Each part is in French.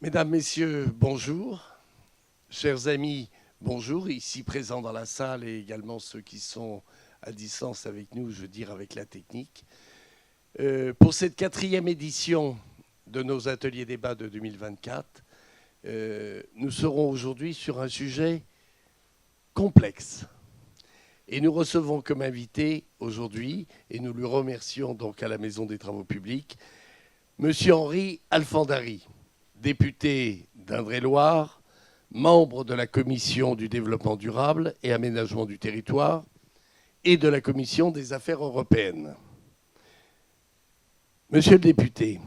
Mesdames, Messieurs, bonjour. Chers amis, bonjour. Ici présents dans la salle et également ceux qui sont à distance avec nous, je veux dire avec la technique. Pour cette 4e édition de nos ateliers débats de 2024, nous serons aujourd'hui sur un sujet complexe. Et nous recevons comme invité aujourd'hui, et nous lui remercions donc à la Maison des Travaux Publics, M. Henri Alfandari, député d'Indre-et-Loire, membre de la Commission du développement durable et aménagement du territoire et de la Commission des affaires européennes. Monsieur le député,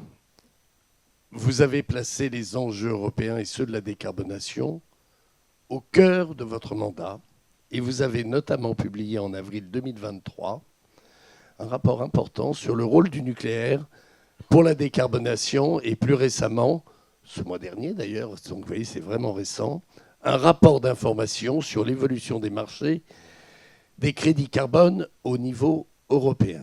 vous avez placé les enjeux européens et ceux de la décarbonation au cœur de votre mandat et vous avez notamment publié en avril 2023 un rapport important sur le rôle du nucléaire pour la décarbonation et plus récemment, ce mois dernier d'ailleurs, donc vous voyez c'est vraiment récent, un rapport d'information sur l'évolution des marchés des crédits carbone au niveau européen.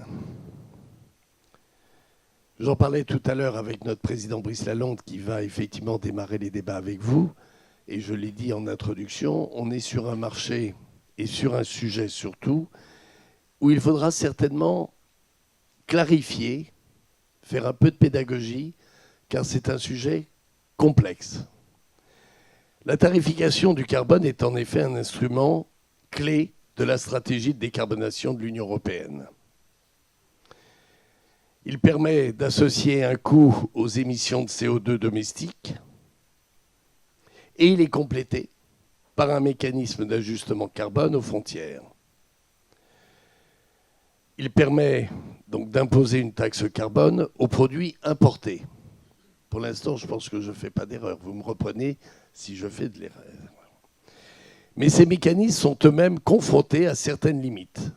J'en parlais tout à l'heure avec notre président Brice Lalonde qui va effectivement démarrer les débats avec vous. Et je l'ai dit en introduction, on est sur un marché et sur un sujet surtout où il faudra certainement clarifier, faire un peu de pédagogie, car c'est un sujet complexe. La tarification du carbone est en effet un instrument clé de la stratégie de décarbonation de l'Union européenne. Il permet d'associer un coût aux émissions de CO2 domestiques et il est complété par un mécanisme d'ajustement carbone aux frontières. Il permet donc d'imposer une taxe carbone aux produits importés. Pour l'instant, je pense que je ne fais pas d'erreur. Vous me reprenez si je fais de l'erreur. Mais ces mécanismes sont eux-mêmes confrontés à certaines limites.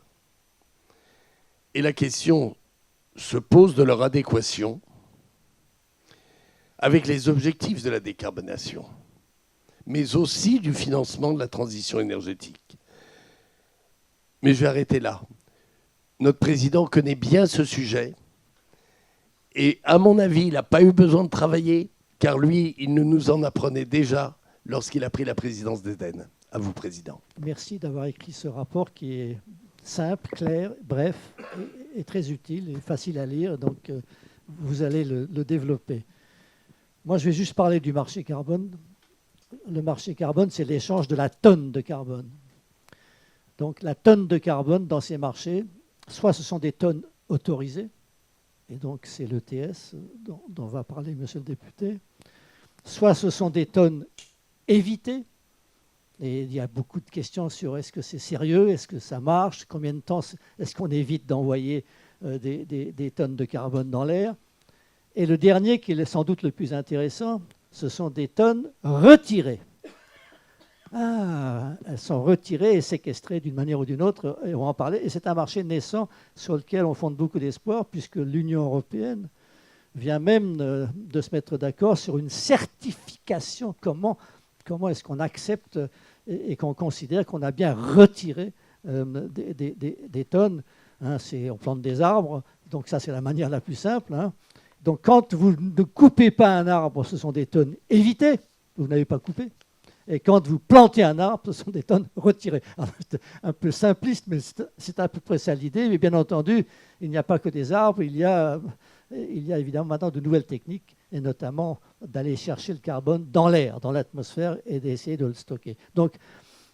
Et la question se pose de leur adéquation avec les objectifs de la décarbonation, mais aussi du financement de la transition énergétique. Mais je vais arrêter là. Notre président connaît bien ce sujet et à mon avis, il n'a pas eu besoin de travailler car lui, il nous en apprenait déjà lorsqu'il a pris la présidence d'Éden. À vous, Président. Merci d'avoir écrit ce rapport qui est simple, clair, bref et très utile et facile à lire. Donc, vous allez le développer. Moi, je vais juste parler du marché carbone. Le marché carbone, c'est l'échange de la tonne de carbone. Donc, la tonne de carbone dans ces marchés, soit ce sont des tonnes autorisées, et donc c'est l'ETS dont va parler monsieur le député, soit ce sont des tonnes évitées. Et il y a beaucoup de questions sur est-ce que c'est sérieux, est-ce que ça marche, combien de temps est-ce qu'on évite d'envoyer des tonnes de carbone dans l'air. Et le dernier, qui est sans doute le plus intéressant, ce sont des tonnes retirées. Elles sont retirées et séquestrées d'une manière ou d'une autre, et on va en parler. Et c'est un marché naissant sur lequel on fonde beaucoup d'espoir, puisque l'Union européenne vient même de se mettre d'accord sur une certification. Comment est-ce qu'on accepte et qu'on considère qu'on a bien retiré des tonnes, hein, on plante des arbres, donc ça c'est la manière la plus simple. Hein. Donc quand vous ne coupez pas un arbre, ce sont des tonnes évitées, vous n'avez pas coupé. Et quand vous plantez un arbre, ce sont des tonnes retirées. C'est un peu simpliste, mais c'est à peu près ça l'idée. Mais bien entendu, il n'y a pas que des arbres, il y a évidemment maintenant de nouvelles techniques, et notamment d'aller chercher le carbone dans l'air, dans l'atmosphère, et d'essayer de le stocker. Donc,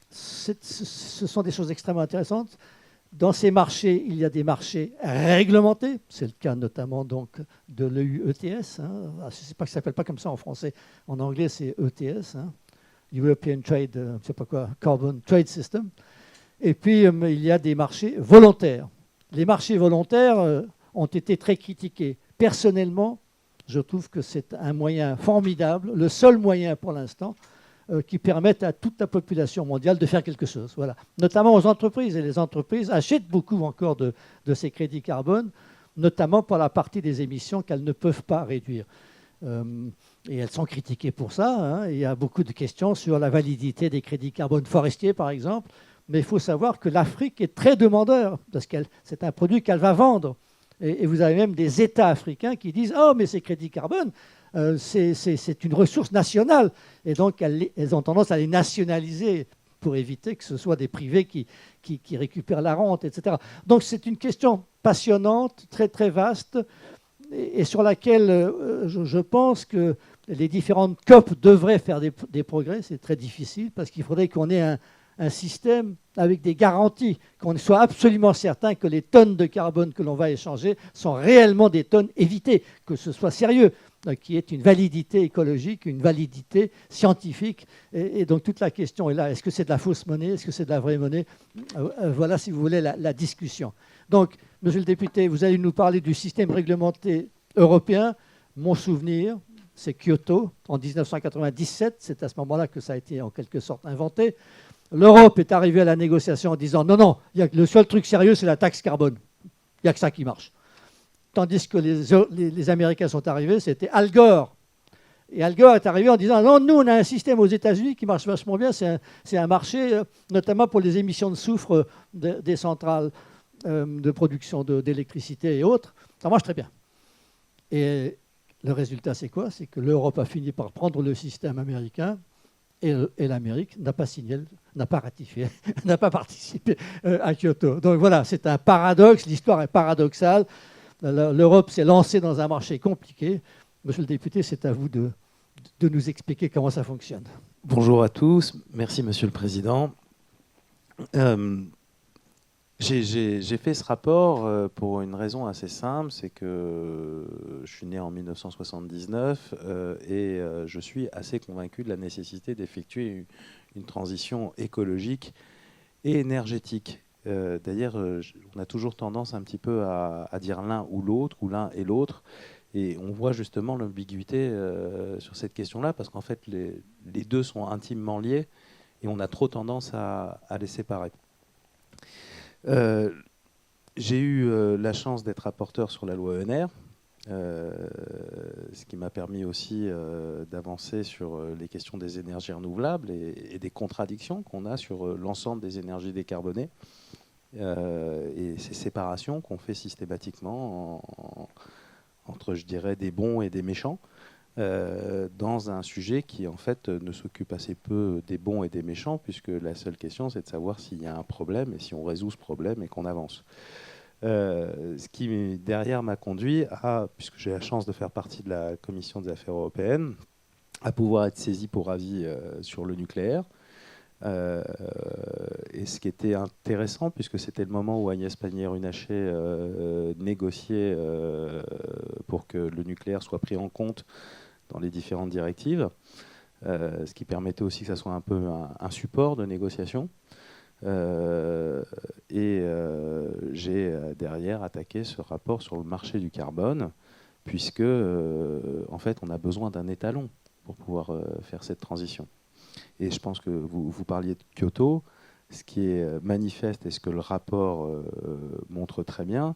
ce sont des choses extrêmement intéressantes. Dans ces marchés, il y a des marchés réglementés. C'est le cas notamment donc de l'EU ETS. Hein. Je ne sais pas que ça ne s'appelle pas comme ça en français. En anglais, c'est ETS, hein. European Trade, je ne sais pas quoi, Carbon Trade System. Et puis, il y a des marchés volontaires. Les marchés volontaires ont été très critiqués. Personnellement, je trouve que c'est un moyen formidable, le seul moyen pour l'instant, qui permette à toute la population mondiale de faire quelque chose. Voilà. Notamment aux entreprises. Et les entreprises achètent beaucoup encore de ces crédits carbone, notamment pour la partie des émissions qu'elles ne peuvent pas réduire. Et elles sont critiquées pour ça. Hein. Il y a beaucoup de questions sur la validité des crédits carbone forestiers, par exemple. Mais il faut savoir que l'Afrique est très demandeur, parce que c'est un produit qu'elle va vendre. Et vous avez même des États africains qui disent « Oh, mais ces crédits carbone, c'est une ressource nationale ». Et donc, elles ont tendance à les nationaliser pour éviter que ce soit des privés qui récupèrent la rente, etc. Donc, c'est une question passionnante, très, très vaste, et sur laquelle je pense que les différentes COP devraient faire des progrès. C'est très difficile parce qu'il faudrait qu'on ait un système avec des garanties, qu'on soit absolument certain que les tonnes de carbone que l'on va échanger sont réellement des tonnes évitées, que ce soit sérieux, qui est une validité écologique, une validité scientifique. Et donc toute la question est là. Est-ce que c'est de la fausse monnaie? Est-ce que c'est de la vraie monnaie? Voilà, si vous voulez, la discussion. Donc, monsieur le député, vous allez nous parler du système réglementé européen. Mon souvenir, c'est Kyoto, en 1997. C'est à ce moment-là que ça a été en quelque sorte inventé. L'Europe est arrivée à la négociation en disant « Non, non, le seul truc sérieux, c'est la taxe carbone. Il n'y a que ça qui marche. » Tandis que les Américains sont arrivés, c'était Al Gore. Et Al Gore est arrivé en disant « Non, nous, on a un système aux États-Unis qui marche vachement bien. C'est un marché, notamment pour les émissions de soufre des centrales de production d'électricité et autres. Ça marche très bien. » Et le résultat, c'est quoi? C'est que l'Europe a fini par prendre le système américain et l'Amérique n'a pas signé, n'a pas ratifié, n'a pas participé à Kyoto. Donc voilà, c'est un paradoxe, l'histoire est paradoxale. L'Europe s'est lancée dans un marché compliqué. Monsieur le député, c'est à vous de nous expliquer comment ça fonctionne. Bonjour à tous, merci Monsieur le Président. J'ai fait ce rapport pour une raison assez simple, c'est que je suis né en 1979 et je suis assez convaincu de la nécessité d'effectuer une transition écologique et énergétique. D'ailleurs, on a toujours tendance un petit peu à dire l'un ou l'autre, ou l'un et l'autre, et on voit justement l'ambiguïté sur cette question-là, parce qu'en fait, les deux sont intimement liés, et on a trop tendance à les séparer. J'ai eu la chance d'être rapporteur sur la loi ENR, ce qui m'a permis aussi d'avancer sur les questions des énergies renouvelables et des contradictions qu'on a sur l'ensemble des énergies décarbonées et ces séparations qu'on fait systématiquement entre, je dirais, des bons et des méchants. Dans un sujet qui en fait ne s'occupe assez peu des bons et des méchants, puisque la seule question c'est de savoir s'il y a un problème et si on résout ce problème et qu'on avance. Ce qui derrière m'a conduit à, puisque j'ai la chance de faire partie de la Commission des affaires européennes, à pouvoir être saisi pour avis sur le nucléaire. Et ce qui était intéressant, puisque c'était le moment où Agnès Pannier-Runacher négociait pour que le nucléaire soit pris en compte dans les différentes directives, ce qui permettait aussi que ça soit un peu un support de négociation. J'ai derrière attaqué ce rapport sur le marché du carbone, puisque en fait on a besoin d'un étalon pour pouvoir faire cette transition. Et je pense que vous parliez de Kyoto. Ce qui est manifeste et ce que le rapport montre très bien,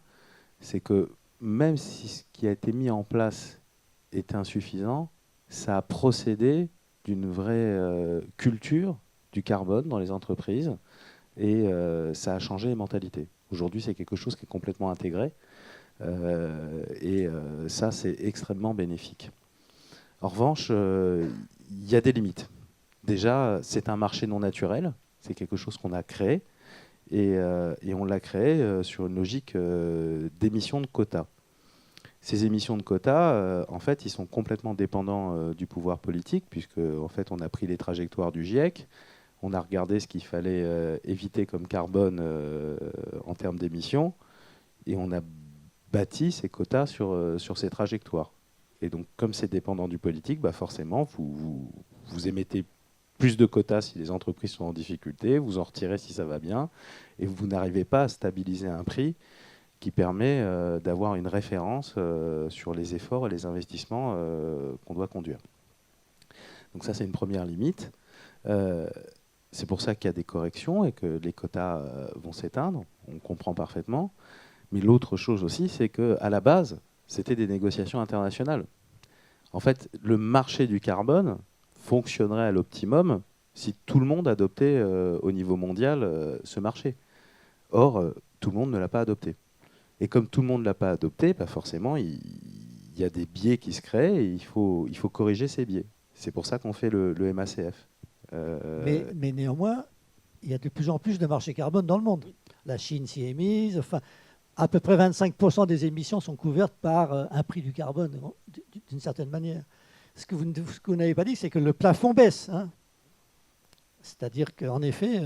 c'est que même si ce qui a été mis en place est insuffisant, ça a procédé d'une vraie culture du carbone dans les entreprises et ça a changé les mentalités. Aujourd'hui, c'est quelque chose qui est complètement intégré et ça, c'est extrêmement bénéfique. En revanche, il y a des limites. Déjà, c'est un marché non naturel, c'est quelque chose qu'on a créé et on l'a créé sur une logique d'émission de quotas. Ces émissions de quotas, en fait, ils sont complètement dépendants du pouvoir politique, puisque en fait, on a pris les trajectoires du GIEC, on a regardé ce qu'il fallait éviter comme carbone en termes d'émissions, et on a bâti ces quotas sur ces trajectoires. Et donc, comme c'est dépendant du politique, bah forcément, vous émettez plus de quotas si les entreprises sont en difficulté, vous en retirez si ça va bien, et vous n'arrivez pas à stabiliser un prix qui permet d'avoir une référence sur les efforts et les investissements qu'on doit conduire. Donc ça, c'est une première limite. C'est pour ça qu'il y a des corrections et que les quotas vont s'éteindre, on comprend parfaitement. Mais l'autre chose aussi, c'est qu'à la base, c'était des négociations internationales. En fait, le marché du carbone fonctionnerait à l'optimum si tout le monde adoptait au niveau mondial ce marché. Or, tout le monde ne l'a pas adopté. Et comme tout le monde ne l'a pas adopté, forcément, il y a des biais qui se créent et il faut corriger ces biais. C'est pour ça qu'on fait le MACF. Mais néanmoins, il y a de plus en plus de marchés carbone dans le monde. La Chine s'y est mise. Enfin, à peu près 25% des émissions sont couvertes par un prix du carbone, d'une certaine manière. Ce que vous n'avez pas dit, c'est que le plafond baisse. Hein. C'est-à-dire qu'en effet,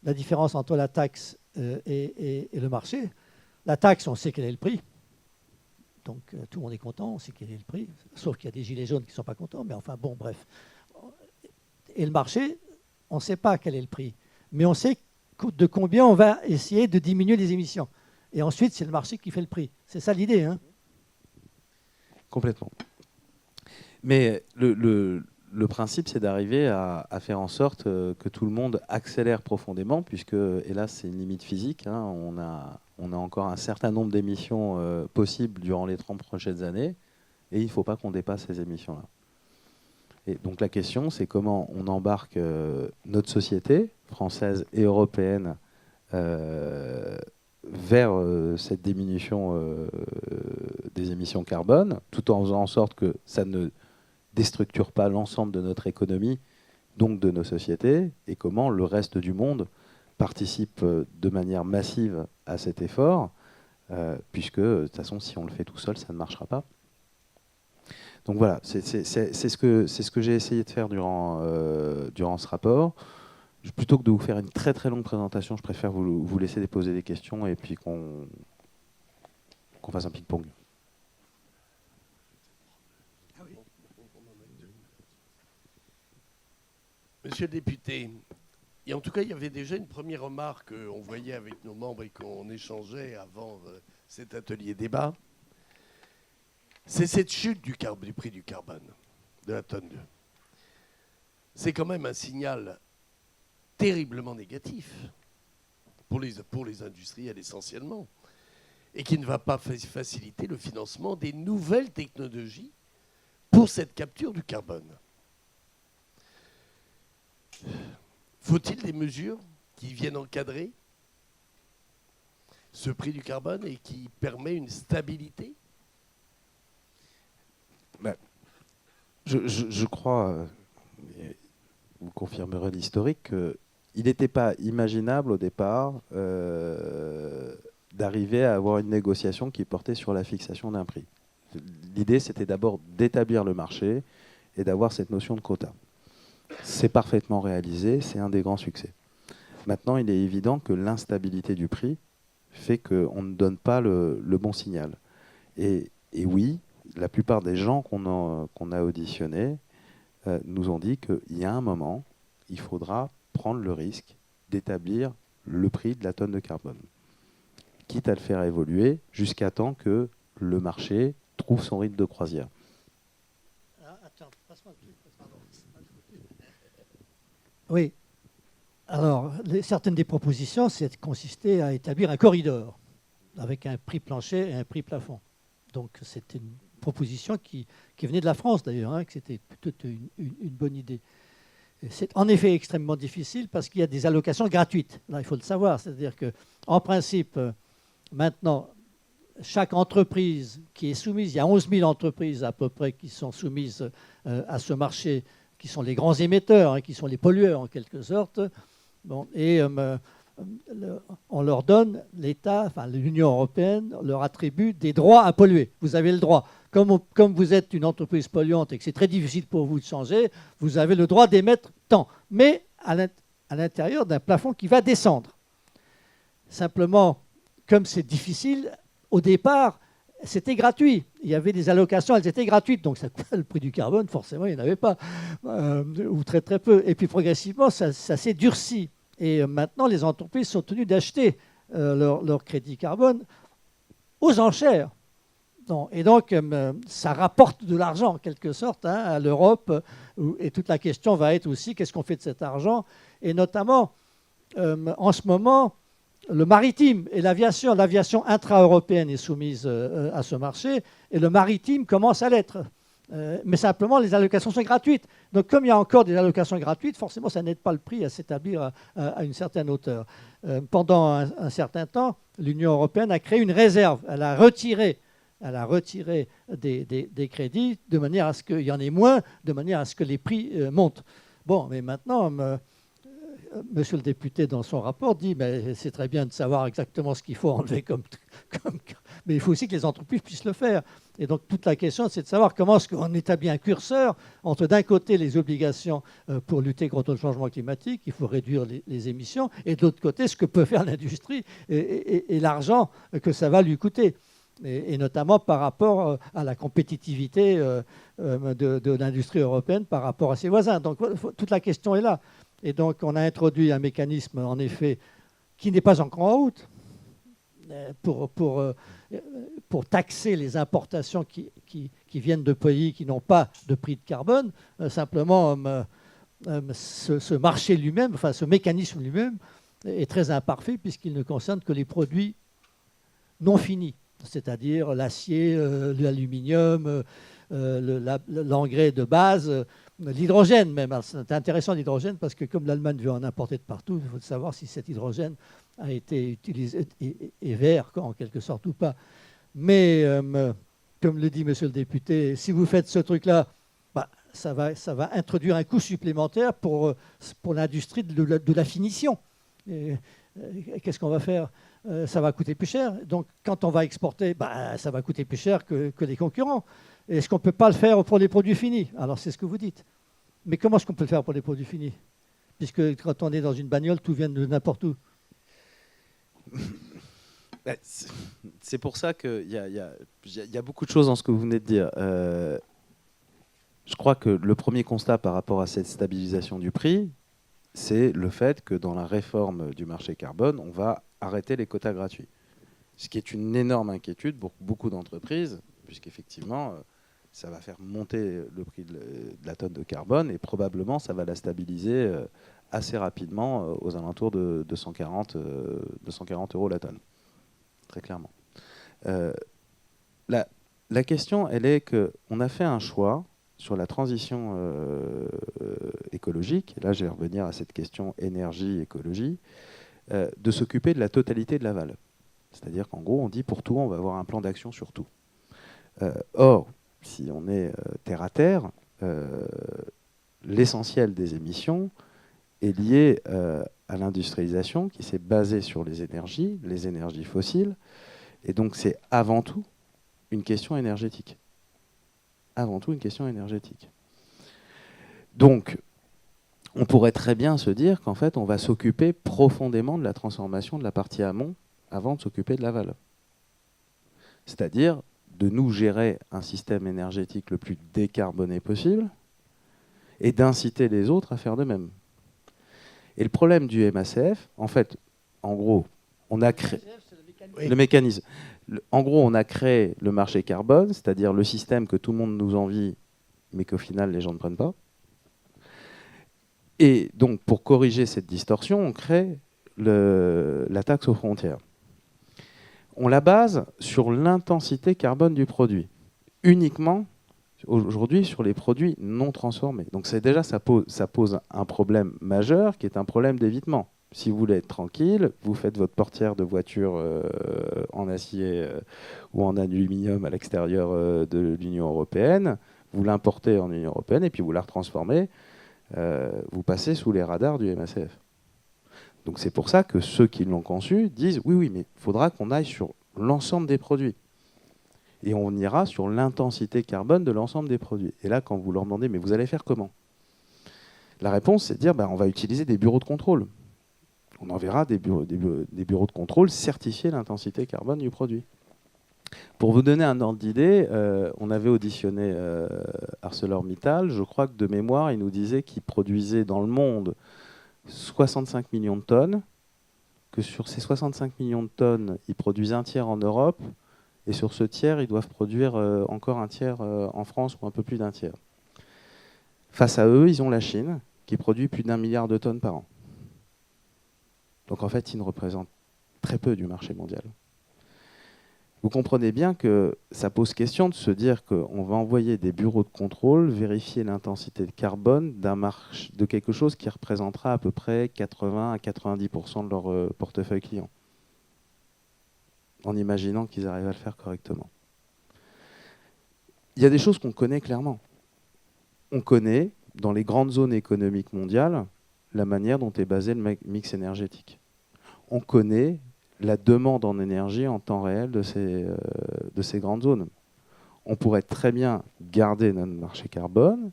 la différence entre la taxe et le marché, la taxe, on sait quel est le prix. Donc tout le monde est content, on sait quel est le prix. Sauf qu'il y a des gilets jaunes qui ne sont pas contents. Mais enfin, bon, bref. Et le marché, on ne sait pas quel est le prix. Mais on sait de combien on va essayer de diminuer les émissions. Et ensuite, c'est le marché qui fait le prix. C'est ça l'idée. Hein. Complètement. Mais le principe, c'est d'arriver à faire en sorte que tout le monde accélère profondément, puisque, hélas, c'est une limite physique. Hein, on a encore un certain nombre d'émissions possibles durant les 30 prochaines années, et il ne faut pas qu'on dépasse ces émissions-là. Et donc la question, c'est comment on embarque notre société, française et européenne, vers cette diminution des émissions carbone, tout en faisant en sorte que ça ne déstructure pas l'ensemble de notre économie, donc de nos sociétés, et comment le reste du monde participe de manière massive à cet effort, puisque de toute façon, si on le fait tout seul, ça ne marchera pas. Donc voilà, c'est ce que j'ai essayé de faire durant ce rapport. Plutôt que de vous faire une très très longue présentation, je préfère vous laisser poser des questions et puis qu'on fasse un ping-pong. Monsieur le député, et en tout cas, il y avait déjà une première remarque qu'on voyait avec nos membres et qu'on échangeait avant cet atelier débat. C'est cette chute du prix du carbone, de la tonne 2. C'est quand même un signal terriblement négatif pour les industriels essentiellement, et qui ne va pas faciliter le financement des nouvelles technologies pour cette capture du carbone. Faut-il des mesures qui viennent encadrer ce prix du carbone et qui permet une stabilité ? Je crois, vous confirmerez l'historique, qu'il n'était pas imaginable au départ d'arriver à avoir une négociation qui portait sur la fixation d'un prix. L'idée, c'était d'abord d'établir le marché et d'avoir cette notion de quota. C'est parfaitement réalisé, c'est un des grands succès. Maintenant, il est évident que l'instabilité du prix fait qu'on ne donne pas le bon signal. Et oui, la plupart des gens qu'on a auditionnés nous ont dit qu'il y a un moment, il faudra prendre le risque d'établir le prix de la tonne de carbone, quitte à le faire évoluer jusqu'à temps que le marché trouve son rythme de croisière. Attends, passe-moi le truc. Oui. Alors, certaines des propositions, c'est consisté à établir un corridor avec un prix plancher et un prix plafond. Donc, c'était une proposition qui venait de la France d'ailleurs, hein, que c'était plutôt une bonne idée. C'est en effet extrêmement difficile parce qu'il y a des allocations gratuites. Là, il faut le savoir. C'est-à-dire qu'en principe, maintenant, chaque entreprise qui est soumise, il y a 11 000 entreprises à peu près qui sont soumises à ce marché, qui sont les grands émetteurs, hein, qui sont les pollueurs en quelque sorte. Bon, et on leur donne, l'État, enfin l'Union européenne, leur attribue des droits à polluer. Vous avez le droit. Comme vous êtes une entreprise polluante et que c'est très difficile pour vous de changer, vous avez le droit d'émettre tant, mais à l'intérieur d'un plafond qui va descendre. Simplement, comme c'est difficile, au départ, c'était gratuit. Il y avait des allocations, elles étaient gratuites. Donc, le prix du carbone, forcément, il n'y en avait pas, ou très très peu. Et puis, progressivement, ça s'est durci. Et maintenant, les entreprises sont tenues d'acheter leur crédit carbone aux enchères. Et donc, ça rapporte de l'argent, en quelque sorte, hein, à l'Europe. Et toute la question va être aussi, qu'est-ce qu'on fait de cet argent ? Et notamment, en ce moment, le maritime et l'aviation intra-européenne est soumise à ce marché, et le maritime commence à l'être. Mais simplement, les allocations sont gratuites. Donc, comme il y a encore des allocations gratuites, forcément, ça n'aide pas le prix à s'établir à une certaine hauteur. Pendant un certain temps, l'Union européenne a créé une réserve. Elle a retiré des crédits de manière à ce qu'il y en ait moins, de manière à ce que les prix montent. Bon, mais maintenant, monsieur le député, dans son rapport, dit mais c'est très bien de savoir exactement ce qu'il faut enlever mais il faut aussi que les entreprises puissent le faire. Et donc, toute la question, c'est de savoir comment est-ce qu'on établit un curseur entre, d'un côté, les obligations pour lutter contre le changement climatique, il faut réduire les émissions, et de l'autre côté, ce que peut faire l'industrie et l'argent que ça va lui coûter. Et notamment par rapport à la compétitivité de l'industrie européenne par rapport à ses voisins. Donc, toute la question est là. Et donc, on a introduit un mécanisme, en effet, qui n'est pas encore en route, pour taxer les importations qui viennent de pays qui n'ont pas de prix de carbone. Simplement, ce marché lui-même, enfin ce mécanisme lui-même, est très imparfait puisqu'il ne concerne que les produits non finis, c'est-à-dire l'acier, l'aluminium, l'engrais de base, l'hydrogène même. C'est intéressant l'hydrogène parce que comme l'Allemagne veut en importer de partout, il faut savoir si cet hydrogène a été utilisé et vert en quelque sorte ou pas. Mais comme le dit monsieur le député, si vous faites ce truc-là, ça va introduire un coût supplémentaire pour l'industrie de la finition. Qu'est-ce qu'on va faire ? Ça va coûter plus cher. Donc, quand on va exporter, ça va coûter plus cher que les concurrents. Est-ce qu'on ne peut pas le faire pour les produits finis ? Alors, c'est ce que vous dites. Mais comment est-ce qu'on peut le faire pour les produits finis ? Puisque quand on est dans une bagnole, tout vient de n'importe où. C'est pour ça qu'il y a beaucoup de choses dans ce que vous venez de dire. Je crois que le premier constat par rapport à cette stabilisation du prix, c'est le fait que dans la réforme du marché carbone, on va arrêter les quotas gratuits. Ce qui est une énorme inquiétude pour beaucoup d'entreprises, puisqu'effectivement, ça va faire monter le prix de la tonne de carbone et probablement ça va la stabiliser assez rapidement aux alentours de 240 € la tonne. Très clairement. La question, elle est qu'on a fait un choix sur la transition écologique, et là je vais revenir à cette question énergie-écologie, de s'occuper de la totalité de l'aval. C'est-à-dire qu'en gros, on dit pour tout, on va avoir un plan d'action sur tout. Or, si on est terre à terre, l'essentiel des émissions est lié à l'industrialisation qui s'est basée sur les énergies fossiles, et donc c'est avant tout une question énergétique. Avant tout une question énergétique. Donc, on pourrait très bien se dire qu'en fait, on va s'occuper profondément de la transformation de la partie amont avant de s'occuper de l'aval. C'est-à-dire de nous gérer un système énergétique le plus décarboné possible et d'inciter les autres à faire de même. Et le problème du MACF, en fait, en gros, on a créé le mécanisme. En gros, on a créé le marché carbone, c'est-à-dire le système que tout le monde nous envie, mais qu'au final, les gens ne prennent pas. Et donc, pour corriger cette distorsion, on crée la taxe aux frontières. On la base sur l'intensité carbone du produit, uniquement aujourd'hui sur les produits non transformés. Donc déjà, ça pose un problème majeur qui est un problème d'évitement. Si vous voulez être tranquille, vous faites votre portière de voiture en acier ou en aluminium à l'extérieur de l'Union européenne, vous l'importez en Union européenne et puis vous la retransformez, vous passez sous les radars du MACF. Donc c'est pour ça que ceux qui l'ont conçu disent oui, mais il faudra qu'on aille sur l'ensemble des produits. Et on ira sur l'intensité carbone de l'ensemble des produits. Et là, quand vous leur demandez, mais vous allez faire comment ? La réponse, c'est de dire, on va utiliser des bureaux de contrôle. On enverra des bureaux de contrôle certifier l'intensité carbone du produit. Pour vous donner un ordre d'idée, on avait auditionné ArcelorMittal. Je crois que de mémoire, il nous disait qu'il produisait dans le monde 65 millions de tonnes, que sur ces 65 millions de tonnes, ils produisent un tiers en Europe, et sur ce tiers, ils doivent produire encore un tiers en France ou un peu plus d'un tiers. Face à eux, ils ont la Chine, qui produit plus d'1 milliard de tonnes par an. Donc en fait, ils ne représentent très peu du marché mondial. vous comprenez bien que ça pose question de se dire qu'on va envoyer des bureaux de contrôle vérifier l'intensité de carbone de quelque chose qui représentera à peu près 80 à 90% de leur portefeuille client, en imaginant qu'ils arrivent à le faire correctement. Il y a des choses qu'on connaît clairement. On connaît, dans les grandes zones économiques mondiales, la manière dont est basé le mix énergétique. On connaît la demande en énergie en temps réel de ces grandes zones. On pourrait très bien garder notre marché carbone,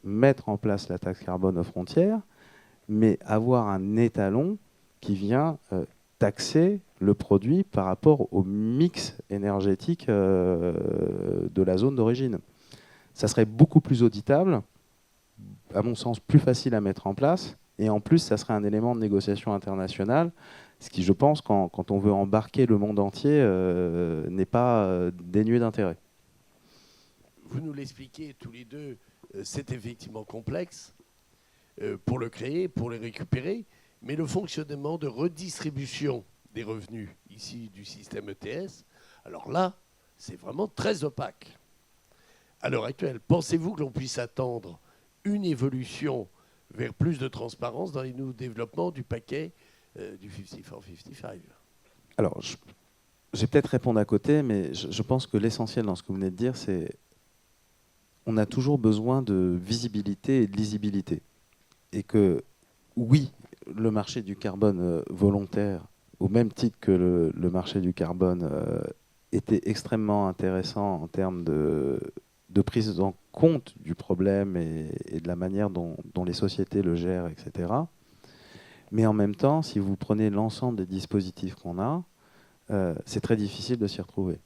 mettre en place la taxe carbone aux frontières, mais avoir un étalon qui vient taxer le produit par rapport au mix énergétique de la zone d'origine. Ça serait beaucoup plus auditable, à mon sens plus facile à mettre en place, et en plus ça serait un élément de négociation internationale, ce qui, je pense, quand on veut embarquer le monde entier, n'est pas dénué d'intérêt. Vous nous l'expliquez tous les deux, c'est effectivement complexe pour le créer, pour le récupérer, mais le fonctionnement de redistribution des revenus ici du système ETS, alors là, c'est vraiment très opaque. À l'heure actuelle, pensez-vous que l'on puisse attendre une évolution vers plus de transparence dans les nouveaux développements du paquet du 54-55 ? Alors, je vais peut-être répondre à côté, mais je pense que l'essentiel dans ce que vous venez de dire, c'est on a toujours besoin de visibilité et de lisibilité. Et que, oui, le marché du carbone volontaire, au même titre que le marché du carbone, était extrêmement intéressant en termes de prise en compte du problème et de la manière dont les sociétés le gèrent, etc. Mais en même temps, si vous prenez l'ensemble des dispositifs qu'on a, c'est très difficile de s'y retrouver.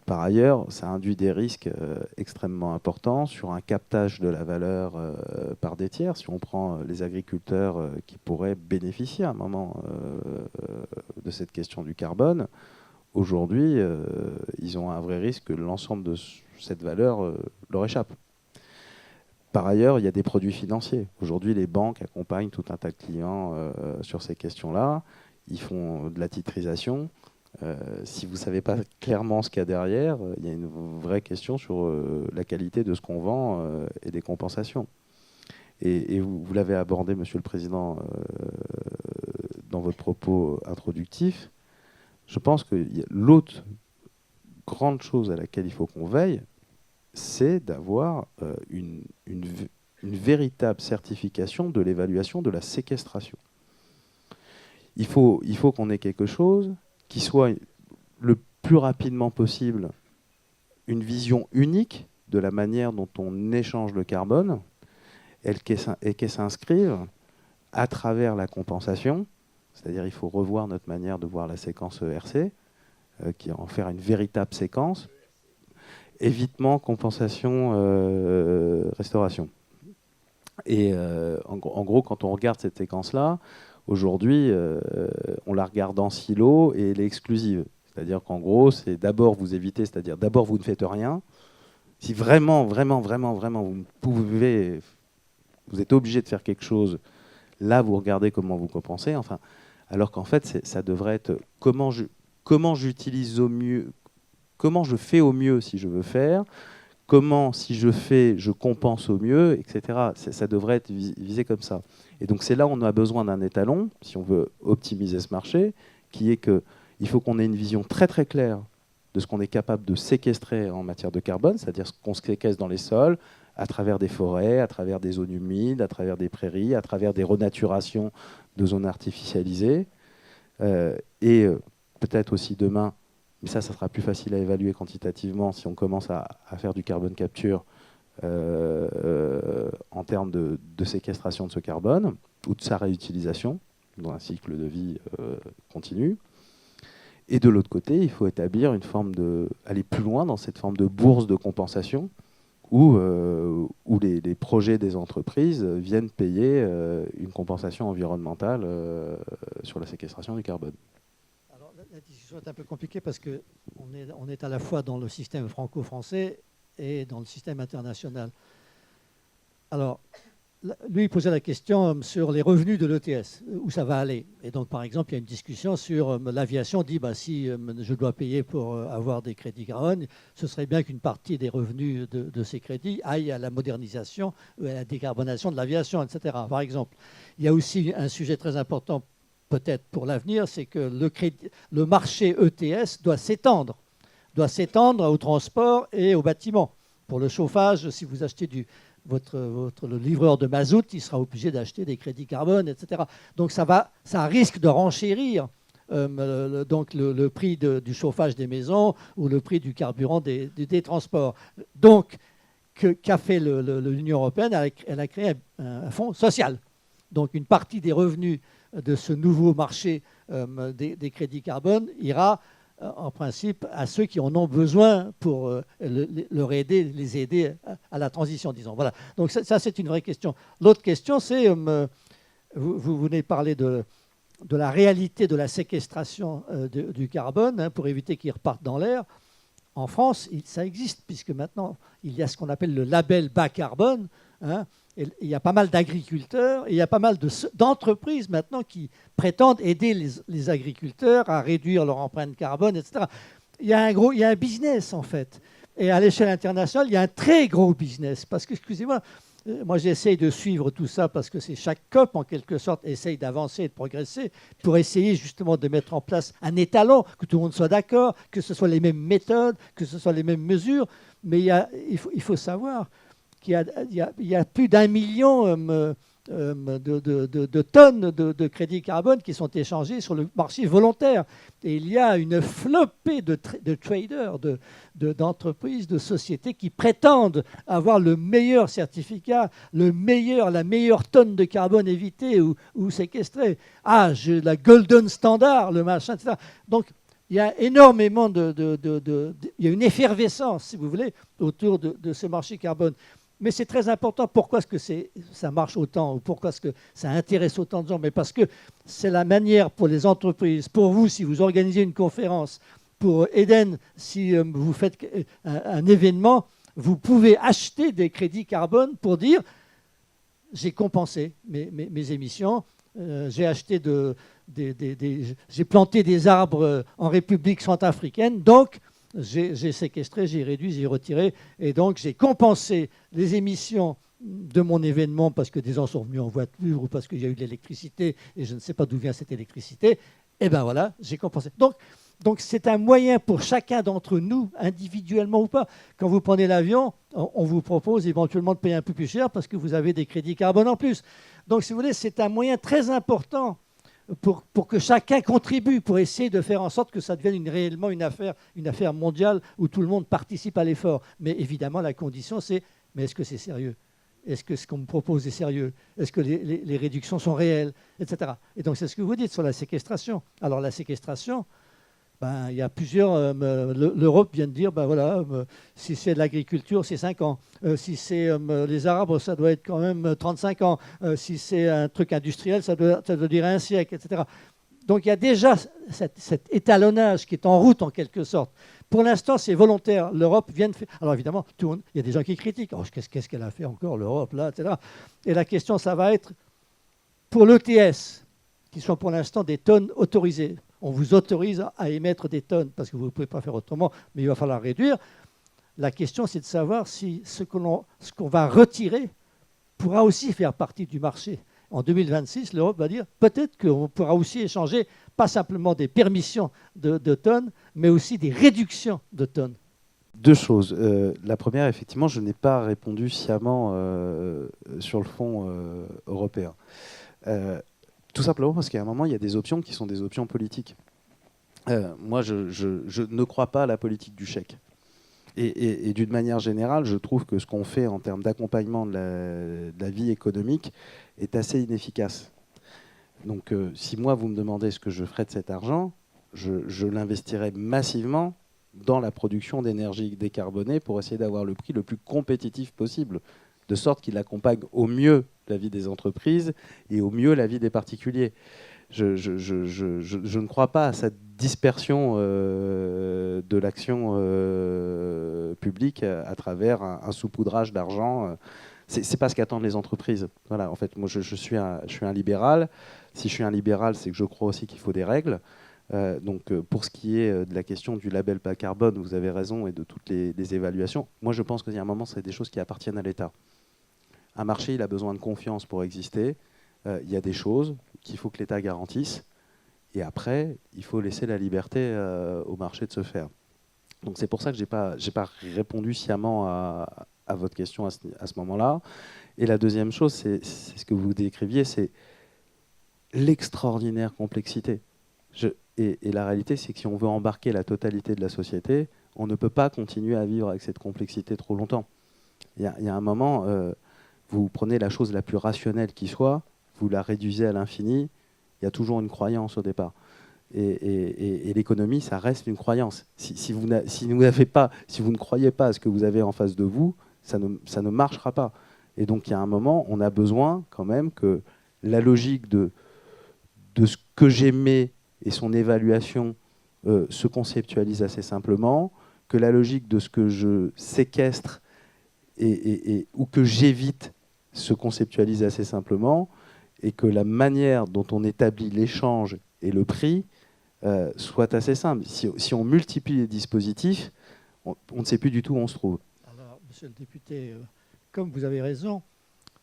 Par ailleurs, ça induit des risques extrêmement importants sur un captage de la valeur par des tiers. Si on prend les agriculteurs qui pourraient bénéficier à un moment de cette question du carbone, aujourd'hui, ils ont un vrai risque que l'ensemble de cette valeur leur échappe. Par ailleurs, il y a des produits financiers. Aujourd'hui, les banques accompagnent tout un tas de clients sur ces questions-là. Ils font de la titrisation. Si vous ne savez pas clairement ce qu'il y a derrière, il y a une vraie question sur la qualité de ce qu'on vend et des compensations. Et vous l'avez abordé, Monsieur le Président, dans votre propos introductif. Je pense que l'autre grande chose à laquelle il faut qu'on veille, c'est d'avoir une véritable certification de l'évaluation de la séquestration. Il faut qu'on ait quelque chose qui soit le plus rapidement possible une vision unique de la manière dont on échange le carbone et qu'elle s'inscrive à travers la compensation, c'est-à-dire il faut revoir notre manière de voir la séquence ERC, qui en faire une véritable séquence, évitement, compensation, restauration. Et en gros, quand on regarde cette séquence-là, aujourd'hui, on la regarde en silo et elle est exclusive. C'est-à-dire qu'en gros, c'est d'abord vous évitez, c'est-à-dire d'abord vous ne faites rien. Si vraiment, vous êtes obligé de faire quelque chose, là vous regardez comment vous compensez. Enfin, alors qu'en fait, ça devrait être comment j'utilise au mieux, comment je fais au mieux si je veux faire, comment si je fais, je compense au mieux, etc. Ça devrait être visé comme ça. Et donc c'est là où on a besoin d'un étalon, si on veut optimiser ce marché, qui est qu'il faut qu'on ait une vision très très claire de ce qu'on est capable de séquestrer en matière de carbone, c'est-à-dire ce qu'on séquestre dans les sols, à travers des forêts, à travers des zones humides, à travers des prairies, à travers des renaturations de zones artificialisées. Et peut-être aussi demain, mais ça sera plus facile à évaluer quantitativement si on commence à faire du carbone capture en termes de séquestration de ce carbone ou de sa réutilisation dans un cycle de vie continu. Et de l'autre côté, il faut établir une forme aller plus loin dans cette forme de bourse de compensation où les projets des entreprises viennent payer une compensation environnementale sur la séquestration du carbone. Alors, la discussion est un peu compliquée parce qu'on est à la fois dans le système franco-français et dans le système international. Alors, lui, il posait la question sur les revenus de l'ETS, où ça va aller. Et donc, par exemple, il y a une discussion sur l'aviation, dit si je dois payer pour avoir des crédits carbone, ce serait bien qu'une partie des revenus de ces crédits aille à la modernisation, à la décarbonation de l'aviation, etc. Par exemple, il y a aussi un sujet très important, peut-être pour l'avenir, c'est que le marché ETS doit s'étendre au transport et au bâtiment. Pour le chauffage, si vous achetez le livreur de mazout, il sera obligé d'acheter des crédits carbone, etc. Donc ça risque de renchérir le prix du chauffage des maisons ou le prix du carburant des transports. Donc, qu'a fait l'Union européenne? Elle a créé un fonds social. Donc, une partie des revenus de ce nouveau marché des crédits carbone ira en principe à ceux qui en ont besoin pour les aider à la transition, disons. Voilà. Donc ça c'est une vraie question. L'autre question, c'est, vous venez parler de la réalité de la séquestration du carbone pour éviter qu'il reparte dans l'air. En France, ça existe, puisque maintenant, il y a ce qu'on appelle le label bas carbone. Et il y a pas mal d'agriculteurs et il y a pas mal d'entreprises maintenant qui prétendent aider les agriculteurs à réduire leur empreinte carbone, etc. Il y a un business, en fait. Et à l'échelle internationale, il y a un très gros business. Parce que, excusez-moi, moi j'essaye de suivre tout ça parce que c'est chaque COP, en quelque sorte, essaye d'avancer et de progresser pour essayer justement de mettre en place un étalon, que tout le monde soit d'accord, que ce soit les mêmes méthodes, que ce soit les mêmes mesures. Mais il faut savoir qu'il y a plus d'1 million de tonnes de crédits carbone qui sont échangés sur le marché volontaire. Et il y a une flopée de traders, d'entreprises, de sociétés qui prétendent avoir le meilleur certificat, la meilleure tonne de carbone évitée ou séquestrée. La golden standard, le machin, etc. Donc, il y a énormément il y a une effervescence, si vous voulez, autour de ce marché carbone. Mais c'est très important. Pourquoi est-ce que ça marche autant ou pourquoi est-ce que ça intéresse autant de gens? Mais parce que c'est la manière pour les entreprises, pour vous, si vous organisez une conférence, pour Eden, si vous faites un événement, vous pouvez acheter des crédits carbone pour dire j'ai compensé mes émissions, j'ai acheté j'ai planté des arbres en République centrafricaine, donc j'ai séquestré, j'ai réduit, j'ai retiré, et donc j'ai compensé les émissions de mon événement parce que des gens sont venus en voiture ou parce qu'il y a eu de l'électricité et je ne sais pas d'où vient cette électricité. Et bien voilà, j'ai compensé. Donc c'est un moyen pour chacun d'entre nous, individuellement ou pas. Quand vous prenez l'avion, on vous propose éventuellement de payer un peu plus cher parce que vous avez des crédits carbone en plus. Donc si vous voulez, c'est un moyen très important pour que chacun contribue, pour essayer de faire en sorte que ça devienne réellement une affaire mondiale où tout le monde participe à l'effort. Mais évidemment, la condition, c'est mais est-ce que c'est sérieux? Est-ce que ce qu'on me propose est sérieux? Est-ce que les réductions sont réelles? Etc. Et donc, c'est ce que vous dites sur la séquestration. Alors, la séquestration, il y a plusieurs... L'Europe vient de dire, si c'est de l'agriculture, c'est 5 ans. Si c'est les arbres, ça doit être quand même 35 ans. Si c'est un truc industriel, ça doit durer un siècle, etc. Donc il y a déjà cet étalonnage qui est en route en quelque sorte. Pour l'instant, c'est volontaire. L'Europe vient de faire... Alors évidemment, il y a des gens qui critiquent. Oh, qu'est-ce qu'elle a fait encore, l'Europe, là, etc. Et la question, ça va être, pour l'ETS, qui sont pour l'instant des tonnes autorisées, on vous autorise à émettre des tonnes parce que vous ne pouvez pas faire autrement, mais il va falloir réduire. La question, c'est de savoir si ce qu'on va retirer pourra aussi faire partie du marché. En 2026, l'Europe va dire peut-être qu'on pourra aussi échanger pas simplement des permissions de tonnes, mais aussi des réductions de tonnes. Deux choses. La première, effectivement, je n'ai pas répondu sciemment sur le fond européen. Tout simplement parce qu'à un moment, il y a des options qui sont des options politiques. Moi, je ne crois pas à la politique du chèque. Et d'une manière générale, je trouve que ce qu'on fait en termes d'accompagnement de la vie économique est assez inefficace. Donc, si moi, vous me demandez ce que je ferais de cet argent, je l'investirais massivement dans la production d'énergie décarbonée pour essayer d'avoir le prix le plus compétitif possible, de sorte qu'il accompagne au mieux la vie des entreprises et au mieux la vie des particuliers. Je ne crois pas à cette dispersion de l'action publique à travers un saupoudrage d'argent. C'est pas ce qu'attendent les entreprises. Voilà, en fait, moi, je suis un libéral. Si je suis un libéral, c'est que je crois aussi qu'il faut des règles. Donc, pour ce qui est de la question du label bas carbone, vous avez raison, et de toutes les évaluations, moi, je pense qu'il y a un moment, c'est des choses qui appartiennent à l'État. Un marché, il a besoin de confiance pour exister. Il y a des choses qu'il faut que l'État garantisse. Et après, il faut laisser la liberté au marché de se faire. Donc, c'est pour ça que je n'ai pas répondu sciemment à votre question à ce moment-là. Et la deuxième chose, c'est ce que vous décriviez, c'est l'extraordinaire complexité. Et la réalité, c'est que si on veut embarquer la totalité de la société, on ne peut pas continuer à vivre avec cette complexité trop longtemps. Il y a un moment, vous prenez la chose la plus rationnelle qui soit, vous la réduisez à l'infini, il y a toujours une croyance au départ. Et l'économie, ça reste une croyance. Si vous ne croyez pas à ce que vous avez en face de vous, ça ne marchera pas. Et donc, il y a un moment, on a besoin quand même que la logique de ce que j'aimais et son évaluation se conceptualise assez simplement, que la logique de ce que je séquestre ou que j'évite se conceptualise assez simplement, et que la manière dont on établit l'échange et le prix soit assez simple. Si on multiplie les dispositifs, on ne sait plus du tout où on se trouve. Alors, monsieur le député, comme vous avez raison,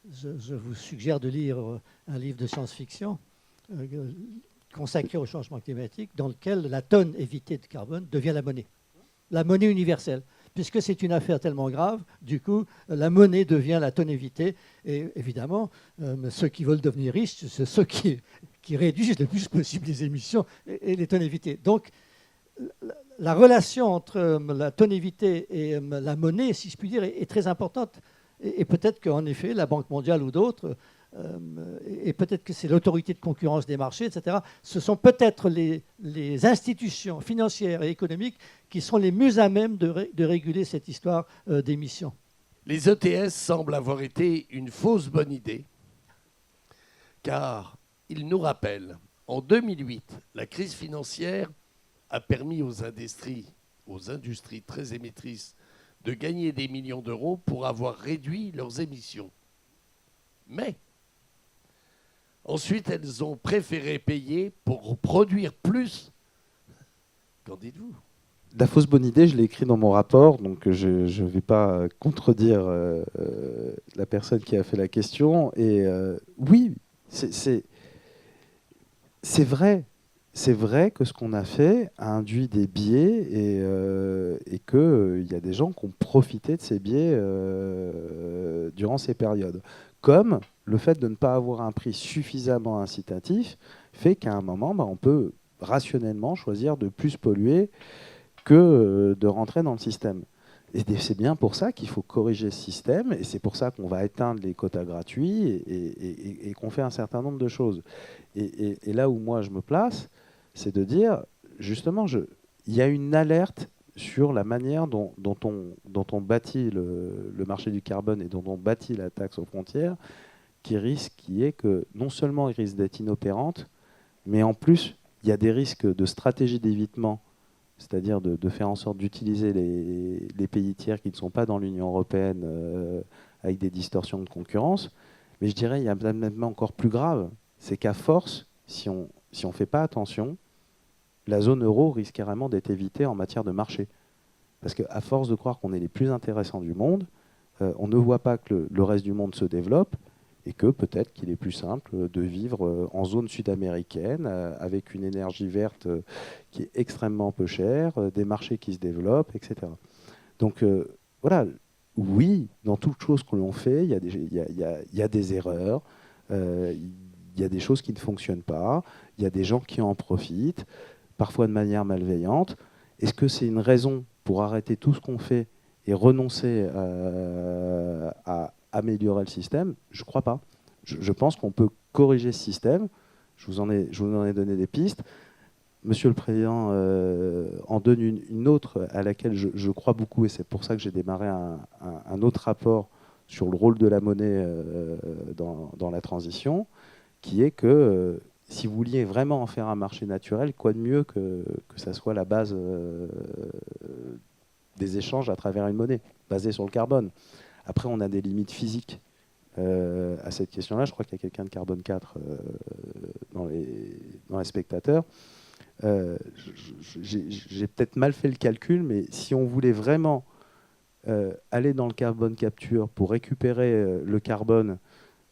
je vous suggère de lire un livre de science-fiction consacré au changement climatique, dans lequel la tonne évitée de carbone devient la monnaie universelle. Puisque c'est une affaire tellement grave, du coup, la monnaie devient la tonne évitée. Et évidemment, ceux qui veulent devenir riches, c'est ceux qui réduisent le plus possible les émissions et les tonnes évitées. Donc, la relation entre la tonne évitée et la monnaie, si je puis dire, est très importante. Et peut-être qu'en effet, la Banque mondiale ou d'autres, et peut-être que c'est l'autorité de concurrence des marchés, etc., ce sont peut-être les institutions financières et économiques qui sont les mieux à même de réguler cette histoire d'émissions. Les ETS semblent avoir été une fausse bonne idée, car ils nous rappellent, en 2008, la crise financière a permis aux industries très émettrices de gagner des millions d'euros pour avoir réduit leurs émissions. Mais ensuite, elles ont préféré payer pour produire plus. Qu'en dites-vous ? La fausse bonne idée, je l'ai écrit dans mon rapport, donc je ne vais pas contredire la personne qui a fait la question. Et oui, c'est vrai. C'est vrai que ce qu'on a fait a induit des biais et qu'il y a des gens qui ont profité de ces biais durant ces périodes. Comme le fait de ne pas avoir un prix suffisamment incitatif fait qu'à un moment, on peut rationnellement choisir de plus polluer que de rentrer dans le système. Et c'est bien pour ça qu'il faut corriger ce système, et c'est pour ça qu'on va éteindre les quotas gratuits et qu'on fait un certain nombre de choses. Et là où moi je me place, c'est de dire, justement, il y a une alerte sur la manière dont on bâtit le marché du carbone et dont on bâtit la taxe aux frontières, qui est que non seulement il risque d'être inopérante, mais en plus, il y a des risques de stratégie d'évitement, c'est-à-dire de faire en sorte d'utiliser les pays tiers qui ne sont pas dans l'Union européenne avec des distorsions de concurrence. Mais je dirais, il y a même encore plus grave, c'est qu'à force, si on ne fait pas attention, la zone euro risque carrément d'être évitée en matière de marché. Parce qu'à force de croire qu'on est les plus intéressants du monde, on ne voit pas que le reste du monde se développe, et que peut-être qu'il est plus simple de vivre en zone sud-américaine avec une énergie verte qui est extrêmement peu chère, des marchés qui se développent, etc. Donc voilà, oui, dans toute chose que l'on fait, il y a des erreurs, il y a des choses qui ne fonctionnent pas, il y a des gens qui en profitent, parfois de manière malveillante. Est-ce que c'est une raison pour arrêter tout ce qu'on fait et renoncer à améliorer le système? Je ne crois pas. Je pense qu'on peut corriger ce système. Je vous en ai donné des pistes. Monsieur le Président en donne une autre à laquelle je crois beaucoup, et c'est pour ça que j'ai démarré un autre rapport sur le rôle de la monnaie dans la transition, qui est que si vous vouliez vraiment en faire un marché naturel, quoi de mieux que ça soit la base des échanges à travers une monnaie basée sur le carbone. Après, on a des limites physiques à cette question-là. Je crois qu'il y a quelqu'un de Carbone 4 dans les spectateurs. J'ai peut-être mal fait le calcul, mais si on voulait vraiment aller dans le carbone capture pour récupérer le carbone,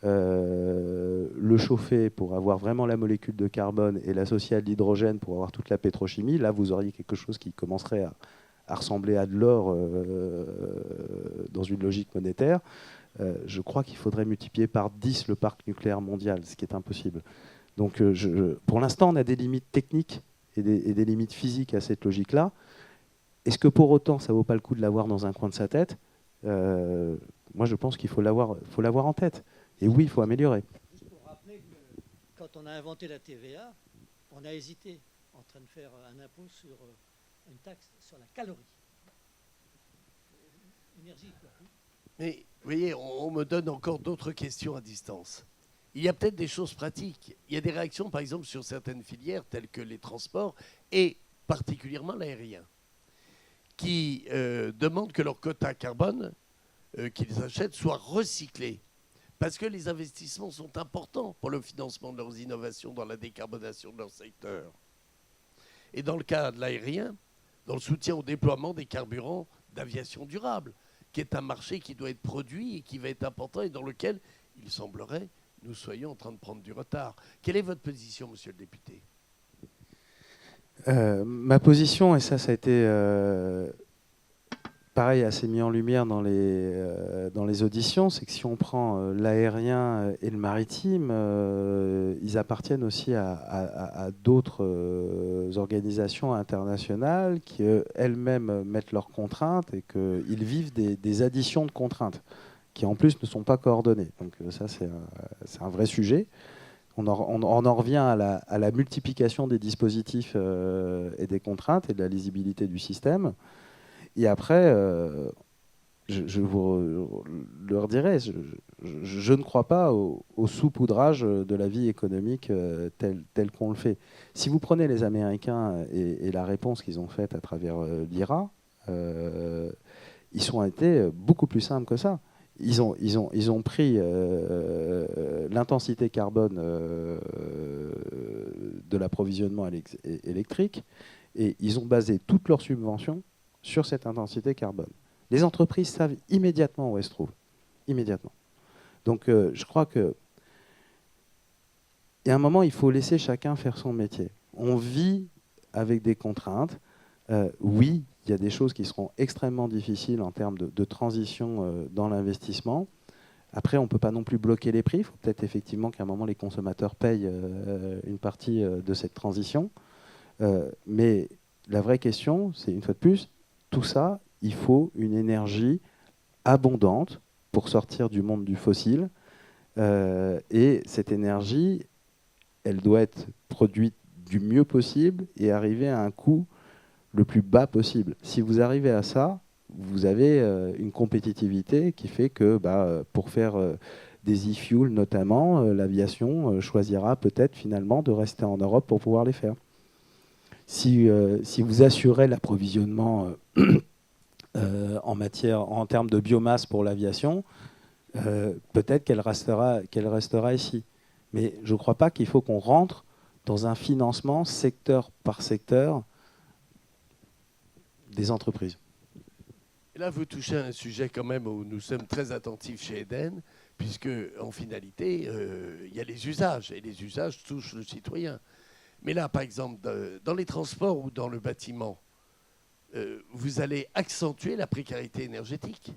le chauffer pour avoir vraiment la molécule de carbone et l'associer à de l'hydrogène pour avoir toute la pétrochimie, là vous auriez quelque chose qui commencerait à ressembler à de l'or dans une logique monétaire. Je crois qu'il faudrait multiplier par 10 le parc nucléaire mondial, ce qui est impossible. Donc pour l'instant, on a des limites techniques et des limites physiques à cette logique-là. Est-ce que pour autant, ça ne vaut pas le coup de l'avoir dans un coin de sa tête? Moi, je pense qu'il faut l'avoir en tête. Et oui, il faut améliorer. Juste pour rappeler que quand on a inventé la TVA, on a hésité en train de faire un impôt sur une taxe sur la calorie. Énergie, quoi. Mais vous voyez, on me donne encore d'autres questions à distance. Il y a peut-être des choses pratiques. Il y a des réactions, par exemple, sur certaines filières, telles que les transports, et particulièrement l'aérien, qui demandent que leur quota carbone qu'ils achètent soit recyclé. Parce que les investissements sont importants pour le financement de leurs innovations dans la décarbonation de leur secteur. Et dans le cas de l'aérien, dans le soutien au déploiement des carburants d'aviation durable, qui est un marché qui doit être produit et qui va être important et dans lequel, il semblerait, nous soyons en train de prendre du retard. Quelle est votre position, monsieur le député ? Ma position, et ça a été pareil, assez mis en lumière dans les auditions, c'est que si on prend l'aérien et le maritime, ils appartiennent aussi à d'autres organisations internationales qui elles-mêmes mettent leurs contraintes et qu'ils vivent des additions de contraintes qui en plus ne sont pas coordonnées. Donc ça, c'est un vrai sujet. On en revient à la multiplication des dispositifs et des contraintes et de la lisibilité du système. Et après, je vous le redirai, je ne crois pas au saupoudrage de la vie économique tel qu'on le fait. Si vous prenez les Américains et la réponse qu'ils ont faite à travers l'IRA, ils ont été beaucoup plus simples que ça. Ils ont pris l'intensité carbone de l'approvisionnement électrique et ils ont basé toutes leurs subventions sur cette intensité carbone. Les entreprises savent immédiatement où elles se trouvent. Immédiatement. Donc je crois qu'il y a un moment, il faut laisser chacun faire son métier. On vit avec des contraintes. Oui, il y a des choses qui seront extrêmement difficiles en termes de transition dans l'investissement. Après, on ne peut pas non plus bloquer les prix. Il faut peut-être effectivement qu'à un moment, les consommateurs payent une partie de cette transition. Mais la vraie question, c'est une fois de plus, tout ça, il faut une énergie abondante pour sortir du monde du fossile. Et cette énergie, elle doit être produite du mieux possible et arriver à un coût le plus bas possible. Si vous arrivez à ça, vous avez une compétitivité qui fait que pour faire des e-fuels notamment, l'aviation choisira peut-être finalement de rester en Europe pour pouvoir les faire. Si vous assurez l'approvisionnement en termes de biomasse pour l'aviation, peut-être qu'elle restera ici. Mais je ne crois pas qu'il faut qu'on rentre dans un financement secteur par secteur des entreprises. Et là, vous touchez à un sujet quand même où nous sommes très attentifs chez Eden, puisque en finalité, il y a les usages, et les usages touchent le citoyen. Mais là, par exemple, dans les transports ou dans le bâtiment, vous allez accentuer la précarité énergétique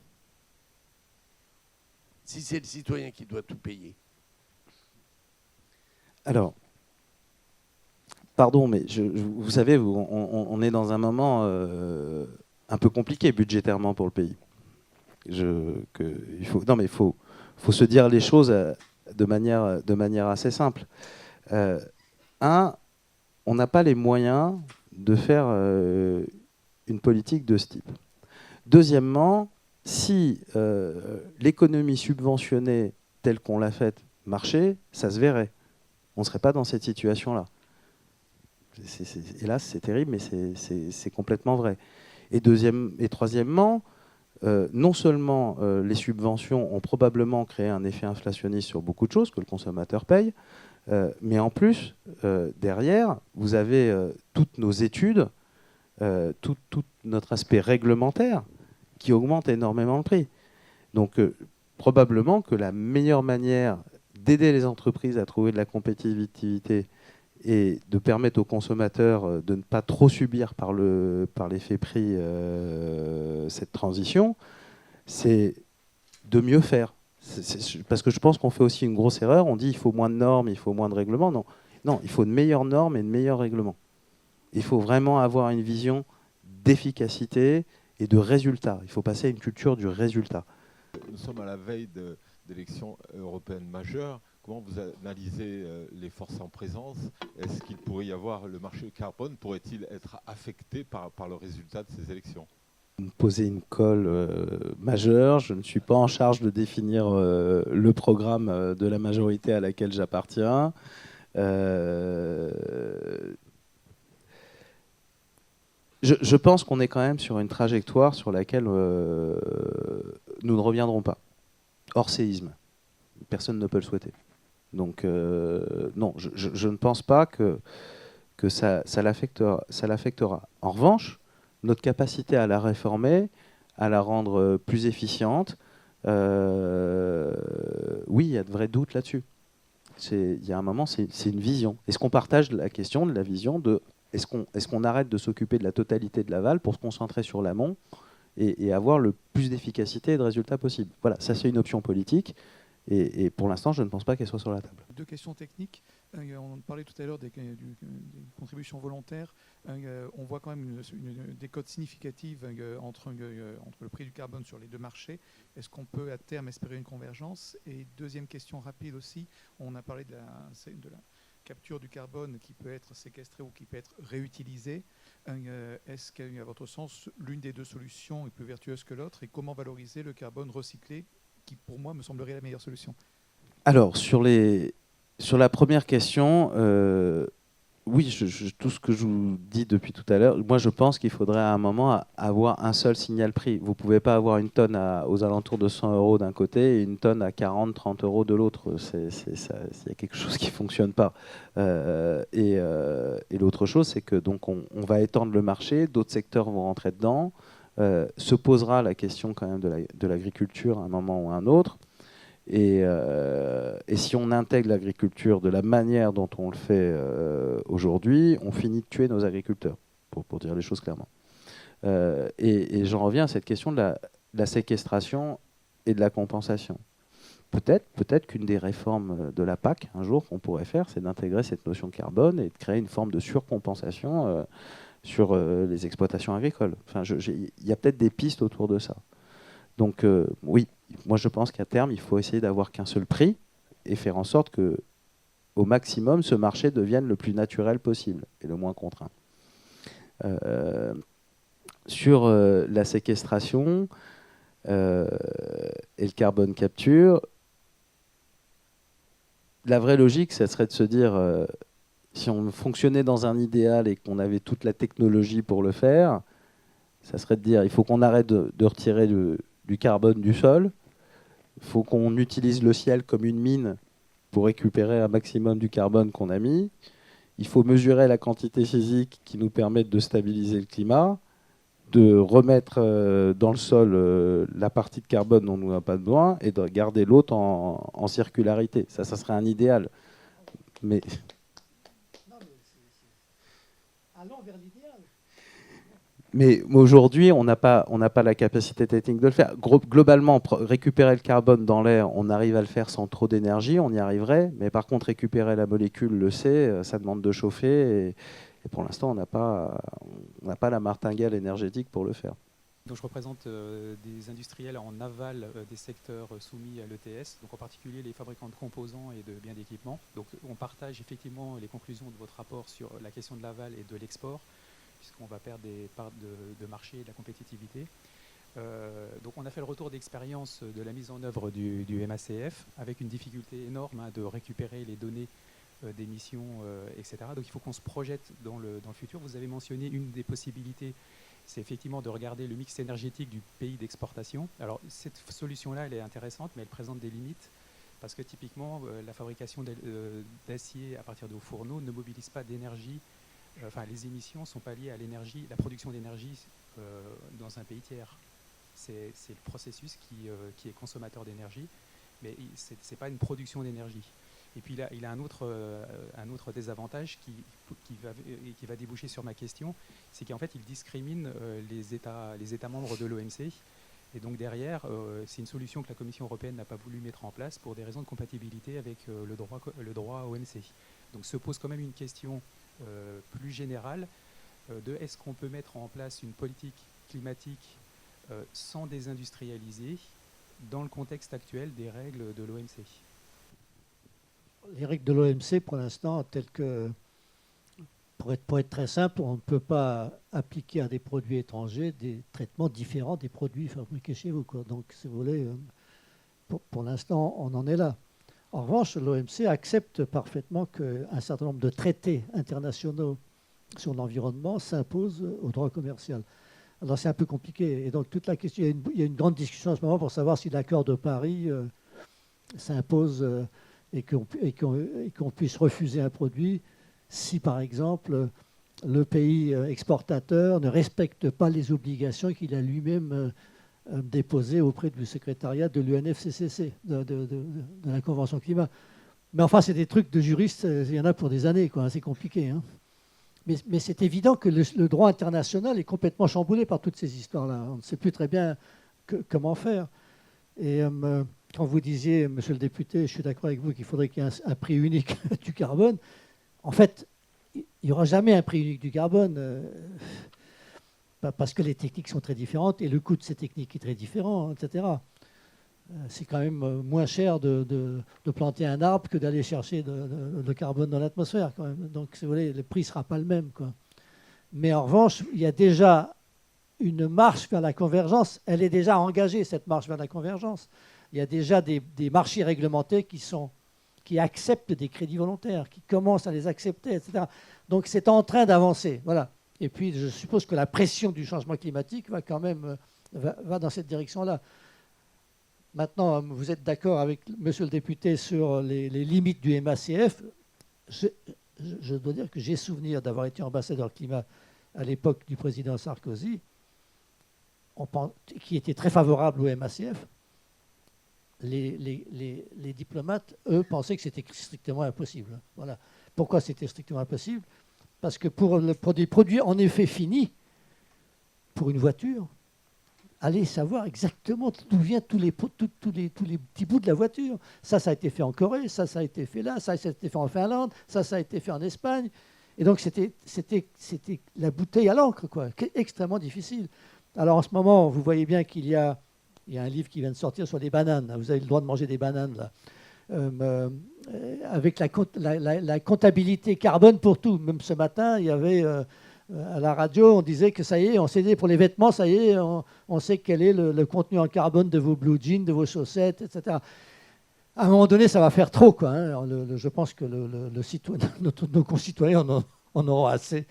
si c'est le citoyen qui doit tout payer. Alors, pardon, mais vous savez, on est dans un moment un peu compliqué budgétairement pour le pays. Il faut se dire les choses de manière assez simple. On n'a pas les moyens de faire une politique de ce type. Deuxièmement, si l'économie subventionnée telle qu'on l'a faite marchait, ça se verrait. On ne serait pas dans cette situation-là. Hélas, c'est terrible, mais c'est complètement vrai. Et troisièmement, non seulement les subventions ont probablement créé un effet inflationniste sur beaucoup de choses que le consommateur paye, mais en plus, derrière, vous avez toutes nos études, tout notre aspect réglementaire qui augmente énormément le prix. Donc, probablement que la meilleure manière d'aider les entreprises à trouver de la compétitivité et de permettre aux consommateurs de ne pas trop subir par l'effet prix cette transition, c'est de mieux faire. Parce que je pense qu'on fait aussi une grosse erreur. On dit il faut moins de normes, il faut moins de règlements. Non, non, il faut de meilleures normes et de meilleurs règlements. Il faut vraiment avoir une vision d'efficacité et de résultat. Il faut passer à une culture du résultat. Nous sommes à la veille d'élections européennes majeures. Comment vous analysez les forces en présence? Est-ce qu'il pourrait y avoir, le marché du carbone pourrait-il être affecté par le résultat de ces élections? Vous me posez une colle majeure. Je ne suis pas en charge de définir le programme de la majorité à laquelle j'appartiens. Je pense qu'on est quand même sur une trajectoire sur laquelle nous ne reviendrons pas. Hors séisme. Personne ne peut le souhaiter. Donc non, je ne pense pas que ça l'affectera. En revanche, notre capacité à la réformer, à la rendre plus efficiente, oui, il y a de vrais doutes là-dessus. Il y a un moment, c'est une vision. Est-ce qu'on partage la question de la vision de est-ce qu'on arrête de s'occuper de la totalité de l'aval pour se concentrer sur l'amont et avoir le plus d'efficacité et de résultats possible? Voilà, ça c'est une option politique. Et pour l'instant, je ne pense pas qu'elle soit sur la table. Deux questions techniques. On parlait tout à l'heure des contributions volontaires. On voit quand même des cotes significatives entre le prix du carbone sur les deux marchés. Est-ce qu'on peut à terme espérer une convergence? Et deuxième question rapide aussi, on a parlé de la capture du carbone qui peut être séquestrée ou qui peut être réutilisée. Est-ce qu'à votre sens, l'une des deux solutions est plus vertueuse que l'autre? Et comment valoriser le carbone recyclé qui, pour moi, me semblerait la meilleure solution? Alors, sur la première question, oui, tout ce que je vous dis depuis tout à l'heure, moi je pense qu'il faudrait à un moment avoir un seul signal prix. Vous ne pouvez pas avoir une tonne aux alentours de 100 € d'un côté et une tonne à 40-30 € de l'autre. Il y a quelque chose qui ne fonctionne pas. Et l'autre chose, c'est que donc on va étendre le marché, d'autres secteurs vont rentrer dedans. Se posera la question quand même de l'agriculture à un moment ou à un autre. Et si on intègre l'agriculture de la manière dont on le fait aujourd'hui, on finit de tuer nos agriculteurs, pour dire les choses clairement. Et j'en reviens à cette question de la séquestration et de la compensation. Peut-être qu'une des réformes de la PAC, un jour, qu'on pourrait faire, c'est d'intégrer cette notion de carbone et de créer une forme de surcompensation sur les exploitations agricoles. Enfin, il y a peut-être des pistes autour de ça. Donc oui, moi je pense qu'à terme, il faut essayer d'avoir qu'un seul prix et faire en sorte que, au maximum, ce marché devienne le plus naturel possible et le moins contraint. Sur la séquestration et le carbone capture, la vraie logique, ça serait de se dire, si on fonctionnait dans un idéal et qu'on avait toute la technologie pour le faire, ça serait de dire, il faut qu'on arrête de retirer du carbone du sol, il faut qu'on utilise le ciel comme une mine pour récupérer un maximum du carbone qu'on a mis, il faut mesurer la quantité physique qui nous permette de stabiliser le climat, de remettre dans le sol la partie de carbone dont on n'a pas besoin et de garder l'autre en circularité. Ça serait un idéal. Mais allons vers l'idéal. Mais aujourd'hui, on n'a pas la capacité technique de le faire. Globalement, récupérer le carbone dans l'air, on arrive à le faire sans trop d'énergie, on y arriverait. Mais par contre, récupérer la molécule, le sait, ça demande de chauffer. Et pour l'instant, on n'a pas la martingale énergétique pour le faire. Donc je représente des industriels en aval des secteurs soumis à l'ETS, donc en particulier les fabricants de composants et de biens d'équipement. Donc on partage effectivement les conclusions de votre rapport sur la question de l'aval et de l'export, puisqu'on va perdre des parts de marché et de la compétitivité. Donc on a fait le retour d'expérience de la mise en œuvre du MACF, avec une difficulté énorme de récupérer les données d'émissions, etc. Donc il faut qu'on se projette dans le futur. Vous avez mentionné une des possibilités, c'est effectivement de regarder le mix énergétique du pays d'exportation. Alors cette solution-là, elle est intéressante, mais elle présente des limites, parce que typiquement, la fabrication d'acier à partir de fourneaux ne mobilise pas d'énergie. Enfin, les émissions ne sont pas liées à l'énergie, la production d'énergie dans un pays tiers. C'est le processus qui est consommateur d'énergie, mais ce n'est pas une production d'énergie. Et puis il a un autre désavantage qui va déboucher sur ma question, c'est qu'en fait il discrimine les États membres de l'OMC. Et donc derrière, c'est une solution que la Commission européenne n'a pas voulu mettre en place pour des raisons de compatibilité avec le droit OMC. Donc se pose quand même une question plus générale de est-ce qu'on peut mettre en place une politique climatique sans désindustrialiser dans le contexte actuel des règles de l'OMC. Les règles de l'OMC, pour l'instant, telles que, pour être très simple, on ne peut pas appliquer à des produits étrangers des traitements différents des produits fabriqués chez vous, quoi. Donc, si vous voulez, pour l'instant, on en est là. En revanche, l'OMC accepte parfaitement qu'un certain nombre de traités internationaux sur l'environnement s'imposent au droit commercial. Alors, c'est un peu compliqué. Et donc, toute la question, il y a une grande discussion en ce moment pour savoir si l'accord de Paris s'impose et qu'on puisse refuser un produit si, par exemple, le pays exportateur ne respecte pas les obligations qu'il a lui-même déposées auprès du secrétariat de l'UNFCCC, de la Convention climat. Mais enfin, c'est des trucs de juristes, il y en a pour des années, quoi, c'est compliqué. Hein. Mais c'est évident que le droit international est complètement chamboulé par toutes ces histoires-là. On ne sait plus très bien comment faire. Et quand vous disiez, monsieur le député, je suis d'accord avec vous qu'il faudrait qu'il y ait un prix unique du carbone, en fait, il n'y aura jamais un prix unique du carbone, parce que les techniques sont très différentes et le coût de ces techniques est très différent, etc. C'est quand même moins cher de planter un arbre que d'aller chercher le carbone dans l'atmosphère, quand même. Donc, si vous voulez, le prix ne sera pas le même, quoi. Mais en revanche, il y a déjà une marche vers la convergence. Elle est déjà engagée, cette marche vers la convergence. Il y a déjà des marchés réglementés qui acceptent des crédits volontaires, qui commencent à les accepter, etc. Donc c'est en train d'avancer. Voilà. Et puis je suppose que la pression du changement climatique va quand même va dans cette direction-là. Maintenant, vous êtes d'accord avec monsieur le député sur les limites du MACF. Je dois dire que j'ai souvenir d'avoir été ambassadeur climat à l'époque du président Sarkozy, qui était très favorable au MACF. Les diplomates, eux, pensaient que c'était strictement impossible. Voilà. Pourquoi c'était strictement impossible? Parce que pour des produits en effet finis, pour une voiture, allez savoir exactement d'où viennent tous les petits bouts de la voiture. Ça a été fait en Corée, ça a été fait là, ça a été fait en Finlande, ça a été fait en Espagne. Et donc c'était la bouteille à l'encre, quoi, extrêmement difficile. Alors en ce moment, vous voyez bien qu'il y a un livre qui vient de sortir sur les bananes. Vous avez le droit de manger des bananes, là. Avec la comptabilité carbone pour tout. Même ce matin, il y avait à la radio, on disait que ça y est, on sait pour les vêtements, ça y est, on sait quel est le contenu en carbone de vos blue jeans, de vos chaussettes, etc. À un moment donné, ça va faire trop, quoi. Hein. Alors, je pense que nos concitoyens en auront assez.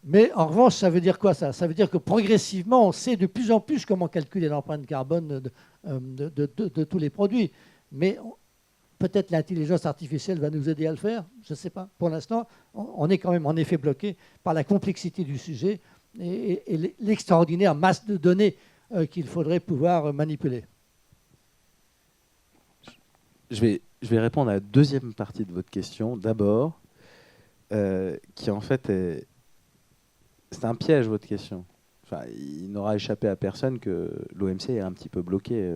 Mais en revanche, ça veut dire quoi, ça? Ça veut dire que progressivement, on sait de plus en plus comment calculer l'empreinte carbone de tous les produits. Mais peut-être l'intelligence artificielle va nous aider à le faire, je ne sais pas. Pour l'instant, on est quand même en effet bloqué par la complexité du sujet et l'extraordinaire masse de données qu'il faudrait pouvoir manipuler. Je vais répondre à la deuxième partie de votre question. D'abord, qui en fait est... C'est un piège, votre question. Enfin, il n'aura échappé à personne que l'OMC est un petit peu bloqué.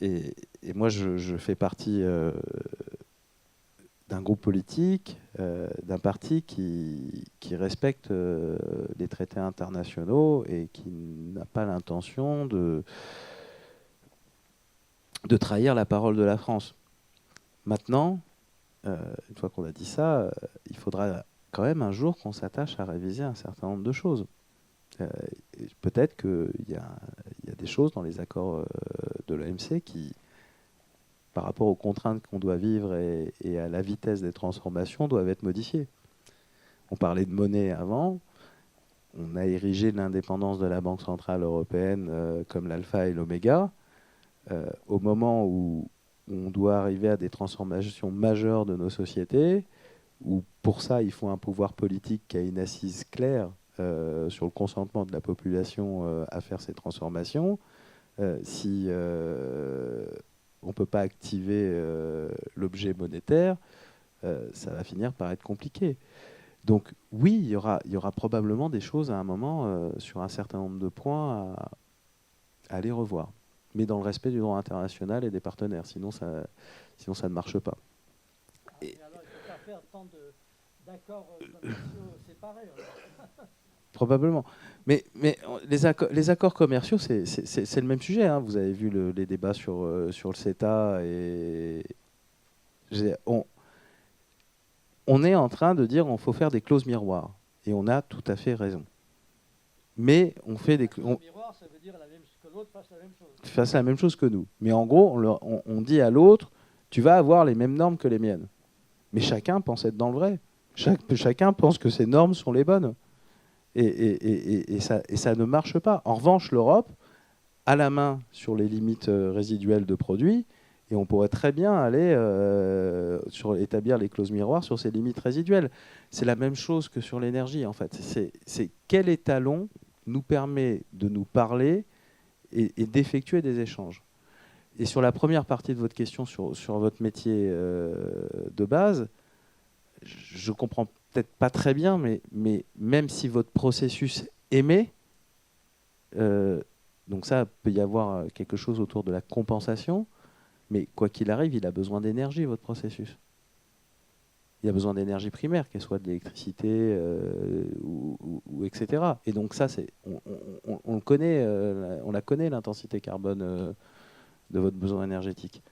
Et moi, je fais partie d'un groupe politique, d'un parti qui respecte les traités internationaux et qui n'a pas l'intention de trahir la parole de la France. Maintenant, une fois qu'on a dit ça, il faudra quand même un jour qu'on s'attache à réviser un certain nombre de choses. Peut-être qu'il y a des choses dans les accords de l'OMC qui, par rapport aux contraintes qu'on doit vivre et à la vitesse des transformations, doivent être modifiées. On parlait de monnaie avant. on a érigé l'indépendance de la Banque centrale européenne comme l'alpha et l'oméga. Au moment où on doit arriver à des transformations majeures de nos sociétés, où pour ça il faut un pouvoir politique qui a une assise claire sur le consentement de la population à faire ces transformations, si on ne peut pas activer l'objet monétaire, ça va finir par être compliqué. Donc oui, il y aura probablement des choses à un moment sur un certain nombre de points à aller revoir, mais dans le respect du droit international et des partenaires, sinon ça ne marche pas. Et alors, il ne faut pas faire tant d'accords commerciaux séparés. Probablement. Mais les accords commerciaux, c'est le même sujet. Hein. Vous avez vu les débats sur le CETA. On est en train de dire qu'il faut faire des clauses miroirs. Et on a tout à fait raison. Mais on fait des clauses miroirs, ça veut dire que l'autre fasse la même chose. Fasse la même chose que nous. Mais en gros, on dit à l'autre, tu vas avoir les mêmes normes que les miennes. Mais chacun pense être dans le vrai. Chacun pense que ces normes sont les bonnes. Et ça ne marche pas. En revanche, l'Europe a la main sur les limites résiduelles de produits, et on pourrait très bien aller établir les clauses miroirs sur ces limites résiduelles. C'est la même chose que sur l'énergie, en fait. C'est quel étalon nous permet de nous parler et d'effectuer des échanges. Et sur la première partie de votre question, sur votre métier de base, je comprends peut-être pas très bien, mais même si votre processus émet, donc ça, peut y avoir quelque chose autour de la compensation, mais quoi qu'il arrive, il a besoin d'énergie, votre processus. Il a besoin d'énergie primaire, qu'elle soit de l'électricité ou etc. Et donc ça, on le connaît, on la connaît, l'intensité carbone de votre besoin énergétique.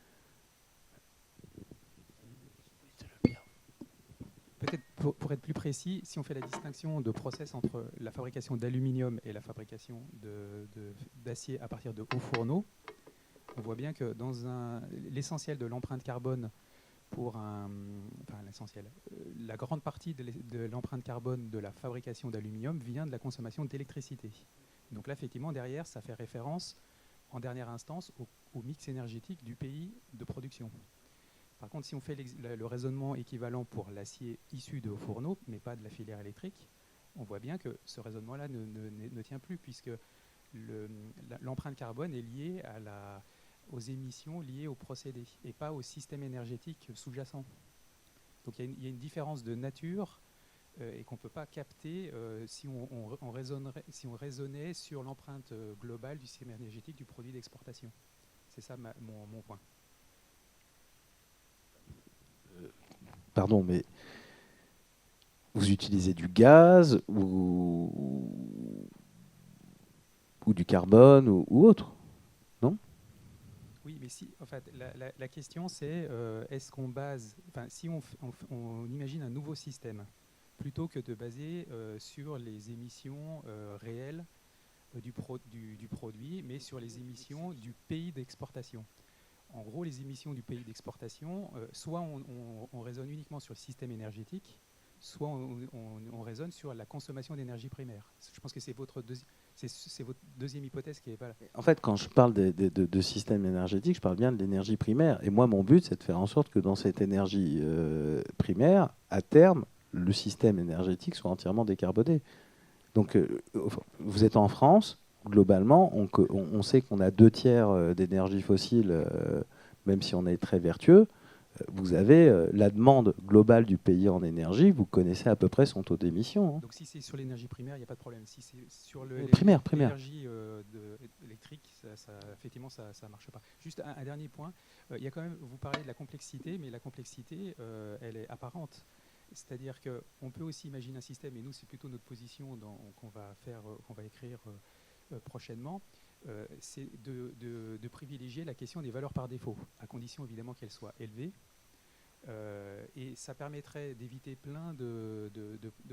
Peut-être pour être plus précis, si on fait la distinction de process entre la fabrication d'aluminium et la fabrication d'acier à partir de hauts fourneaux, on voit bien que dans l'essentiel de l'empreinte carbone la grande partie de l'empreinte carbone de la fabrication d'aluminium vient de la consommation d'électricité. Donc là, effectivement, derrière, ça fait référence, en dernière instance, au mix énergétique du pays de production. Par contre, si on fait le raisonnement équivalent pour l'acier issu de hauts fourneaux, mais pas de la filière électrique, on voit bien que ce raisonnement-là ne tient plus, puisque l'empreinte carbone est liée aux émissions liées au procédé, et pas au système énergétique sous-jacent. Donc il y a une différence de nature et qu'on ne peut pas capter si on raisonnait sur l'empreinte globale du système énergétique du produit d'exportation. C'est ça mon point. Pardon, mais vous utilisez du gaz ou du carbone ou autre, non? Oui, mais si, en fait, la question c'est est-ce qu'on base, si on imagine un nouveau système, plutôt que de baser sur les émissions réelles du produit, mais sur les émissions du pays d'exportation. En gros, les émissions du pays d'exportation, soit on raisonne uniquement sur le système énergétique, soit on raisonne sur la consommation d'énergie primaire. Je pense que c'est votre deuxième hypothèse qui est valable. En fait, quand je parle de système énergétique, je parle bien de l'énergie primaire. Et moi, mon but, c'est de faire en sorte que dans cette énergie primaire, à terme, le système énergétique soit entièrement décarboné. Donc, vous êtes en France, globalement, on sait qu'on a 2/3 d'énergie fossile, même si on est très vertueux. Vous avez la demande globale du pays en énergie, vous connaissez à peu près son taux d'émission. Hein. Donc si c'est sur l'énergie primaire, il n'y a pas de problème. Si c'est sur l'énergie électrique, effectivement, ça ne marche pas. Juste un dernier point. Il y a quand même, vous parlez de la complexité, mais la complexité, elle est apparente. C'est-à-dire qu'on peut aussi imaginer un système, et nous, c'est plutôt notre position qu'on va écrire prochainement, c'est de privilégier la question des valeurs par défaut, à condition évidemment qu'elles soient élevées. Et ça permettrait d'éviter plein de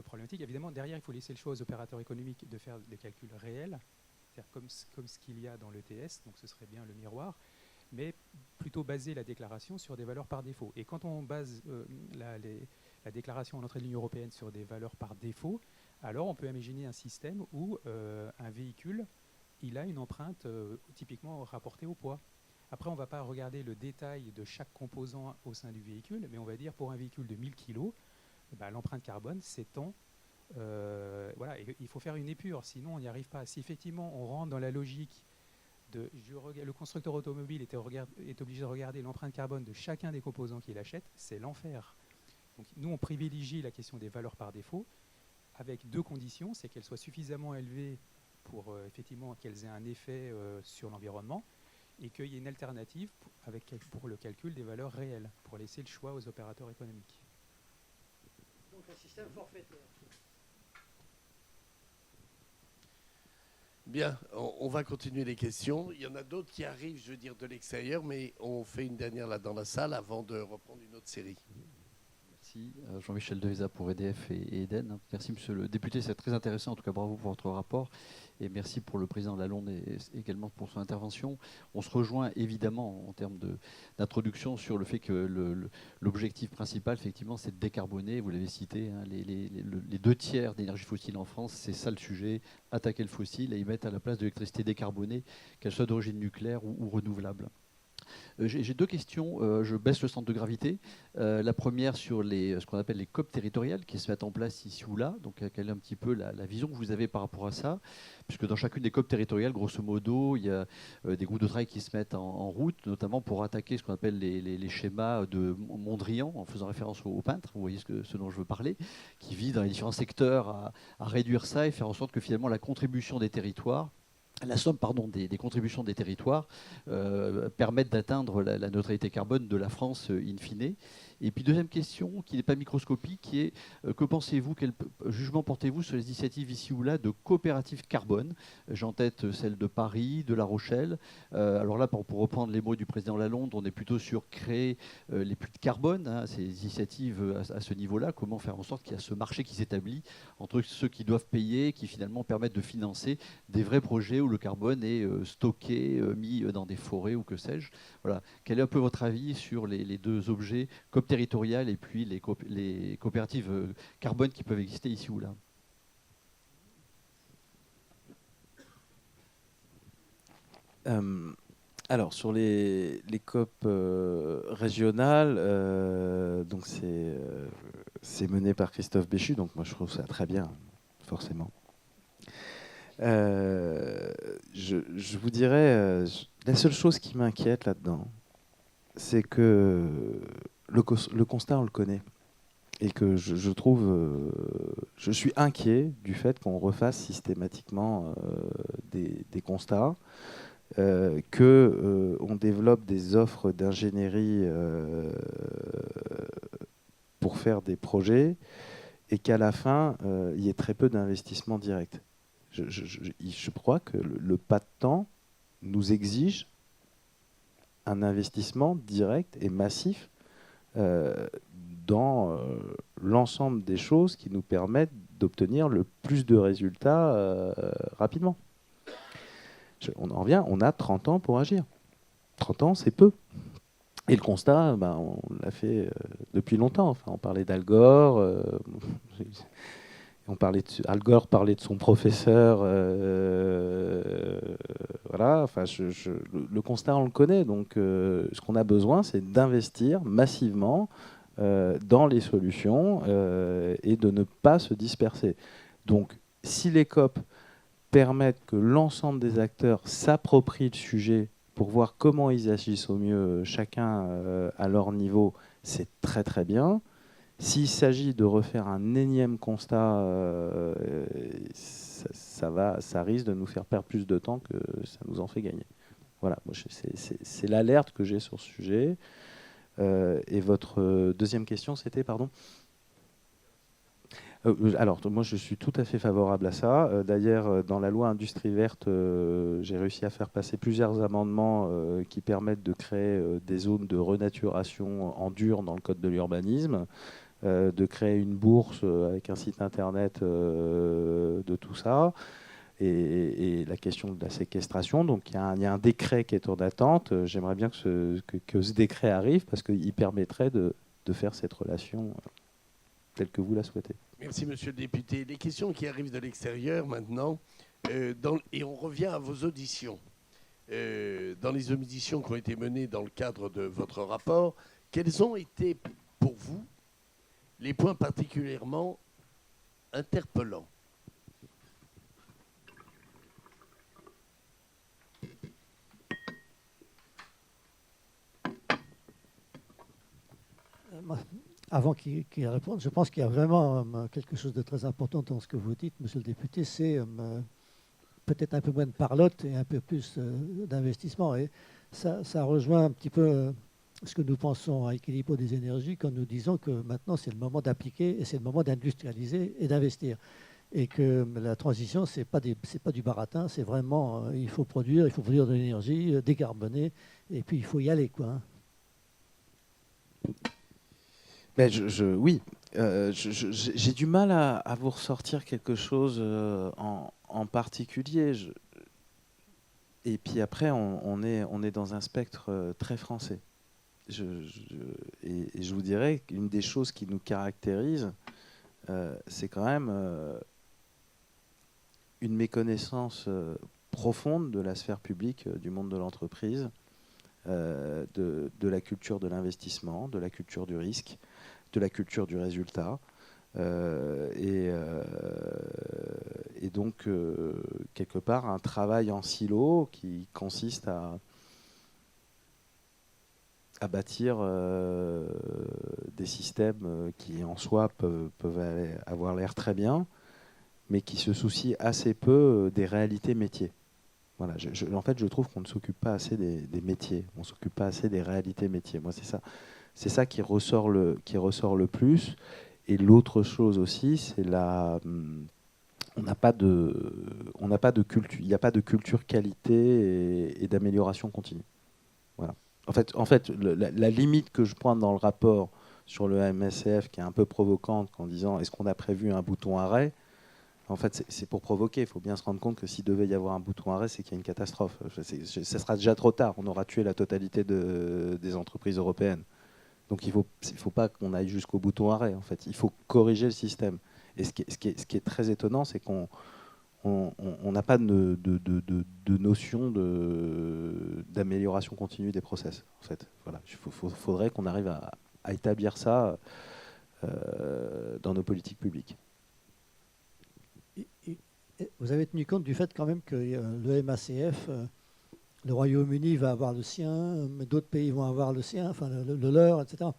problématiques. Évidemment, derrière, il faut laisser le choix aux opérateurs économiques de faire des calculs réels, c'est-à-dire comme ce qu'il y a dans l'ETS, donc ce serait bien le miroir, mais plutôt baser la déclaration sur des valeurs par défaut. Et quand on base la déclaration en entrée de l'Union européenne sur des valeurs par défaut, alors on peut imaginer un système où un véhicule, il a une empreinte typiquement rapportée au poids. Après, on ne va pas regarder le détail de chaque composant au sein du véhicule, mais on va dire pour un véhicule de 1000 kg, l'empreinte carbone s'étend. Voilà, et il faut faire une épure, sinon on n'y arrive pas. Si effectivement on rentre dans la logique le constructeur automobile est obligé de regarder l'empreinte carbone de chacun des composants qu'il achète, c'est l'enfer. Donc nous, on privilégie la question des valeurs par défaut, avec deux conditions, c'est qu'elles soient suffisamment élevées pour effectivement qu'elles aient un effet sur l'environnement, et qu'il y ait une alternative pour le calcul des valeurs réelles, pour laisser le choix aux opérateurs économiques. Donc un système forfaitaire. Bien, on va continuer les questions. Il y en a d'autres qui arrivent, je veux dire, de l'extérieur, mais on fait une dernière là dans la salle avant de reprendre une autre série. Merci. Jean-Michel Devesa pour EDF et Eden. Merci, monsieur le député. C'est très intéressant. En tout cas, bravo pour votre rapport. Et merci pour le président Lalonde et également pour son intervention. On se rejoint évidemment en termes d'introduction sur le fait que l'objectif principal, effectivement, c'est de décarboner. Vous l'avez cité, hein, les 2/3 d'énergie fossile en France, c'est ça le sujet. Attaquer le fossile et y mettre à la place de l'électricité décarbonée, qu'elle soit d'origine nucléaire ou renouvelable. J'ai deux questions. Je baisse le centre de gravité. La première sur ce qu'on appelle les COP territoriales qui se mettent en place ici ou là. Donc, quelle est un petit peu la vision que vous avez par rapport à ça? Puisque dans chacune des COP territoriales, grosso modo, il y a des groupes de travail qui se mettent en route, notamment pour attaquer ce qu'on appelle les schémas de Mondrian, en faisant référence aux peintres. Vous voyez ce dont je veux parler, qui vise dans les différents secteurs à réduire ça et faire en sorte que finalement la contribution des territoires, la somme des contributions des territoires permettent d'atteindre la neutralité carbone de la France in fine. Et puis deuxième question, qui n'est pas microscopique, qui est que pensez-vous, quel jugement portez-vous sur les initiatives ici ou là de coopératives carbone? J'ai en tête celle de Paris, de La Rochelle. Alors là, pour reprendre les mots du président Lalonde, on est plutôt sur créer les puits de carbone, hein, ces initiatives à ce niveau-là. Comment faire en sorte qu'il y a ce marché qui s'établit entre ceux qui doivent payer, qui finalement permettent de financer des vrais projets où le carbone est stocké, mis dans des forêts ou que sais-je. Voilà. Quel est un peu votre avis sur les deux objets, COP territoriales et puis les coopératives carbone qui peuvent exister ici ou là? Alors sur les COP régionales, donc c'est mené par Christophe Béchu, donc moi je trouve ça très bien, forcément. Je vous dirais, la seule chose qui m'inquiète là-dedans, c'est que le constat, on le connaît. Et que je trouve... je suis inquiet du fait qu'on refasse systématiquement des constats, qu'on développe des offres d'ingénierie pour faire des projets et qu'à la fin, il y ait très peu d'investissement direct. Je crois que le pas de temps nous exige un investissement direct et massif dans l'ensemble des choses qui nous permettent d'obtenir le plus de résultats rapidement. On en revient, on a 30 ans pour agir. 30 ans, c'est peu. Et le constat, on l'a fait depuis longtemps. Enfin, on parlait d'Al Gore, Al Gore parlait de son professeur. Voilà. Enfin, le constat, on le connaît. Donc, ce qu'on a besoin, c'est d'investir massivement dans les solutions et de ne pas se disperser. Donc, si les COP permettent que l'ensemble des acteurs s'approprient le sujet pour voir comment ils agissent au mieux, chacun à leur niveau, c'est très très bien. S'il s'agit de refaire un énième constat, ça risque de nous faire perdre plus de temps que ça nous en fait gagner. Voilà, c'est l'alerte que j'ai sur ce sujet. Et votre deuxième question, c'était, pardon ? Alors, moi, je suis tout à fait favorable à ça. D'ailleurs, dans la loi Industrie verte, j'ai réussi à faire passer plusieurs amendements qui permettent de créer des zones de renaturation en dur dans le code de l'urbanisme, de créer une bourse avec un site internet de tout ça, et la question de la séquestration. Donc, il y a un décret qui est en attente. J'aimerais bien que ce décret arrive parce qu'il permettrait de faire cette relation telle que vous la souhaitez. Merci, monsieur le député. Les questions qui arrivent de l'extérieur maintenant, et on revient à vos auditions. Dans les auditions qui ont été menées dans le cadre de votre rapport, quels ont été pour vous les points particulièrement interpellants? Avant qu'il réponde, je pense qu'il y a vraiment quelque chose de très important dans ce que vous dites, monsieur le député, c'est peut-être un peu moins de parlotte et un peu plus d'investissement. Et ça rejoint un petit peu ce que nous pensons à Equilibrio des énergies quand nous disons que maintenant c'est le moment d'appliquer et c'est le moment d'industrialiser et d'investir. Et que la transition, c'est pas du baratin, c'est vraiment, il faut produire de l'énergie décarbonée et puis il faut y aller, quoi. Hein. Ben oui, j'ai du mal à vous ressortir quelque chose en particulier. Et puis après, on est dans un spectre très français. Et je vous dirais qu'une des choses qui nous caractérise, c'est quand même une méconnaissance profonde de la sphère publique, du monde de l'entreprise, de la culture de l'investissement, de la culture du risque, de la culture du résultat. Et donc, quelque part, un travail en silo qui consiste à bâtir des systèmes qui, en soi, peuvent avoir l'air très bien, mais qui se soucient assez peu des réalités métiers. Voilà, en fait, je trouve qu'on ne s'occupe pas assez des métiers, on ne s'occupe pas assez des réalités métiers. Moi, c'est ça qui ressort le plus. Et l'autre chose aussi, c'est on n'a pas de culture, il n'y a pas de culture qualité et d'amélioration continue. Voilà. En fait, la limite que je pointe dans le rapport sur le MSCF, qui est un peu provocante, en disant est-ce qu'on a prévu un bouton arrêt? En fait, c'est pour provoquer. Il faut bien se rendre compte que s'il devait y avoir un bouton arrêt, c'est qu'il y a une catastrophe. Ça sera déjà trop tard. On aura tué la totalité des entreprises européennes. Donc il faut pas qu'on aille jusqu'au bouton arrêt. En fait, il faut corriger le système. Et ce qui est très étonnant, c'est qu'on n'a pas de notion d'amélioration continue des process. En fait, voilà, faudrait qu'on arrive à établir ça dans nos politiques publiques. Vous avez tenu compte du fait quand même que le MACF, le Royaume-Uni va avoir le sien, mais d'autres pays vont avoir le sien, enfin le leur, etc.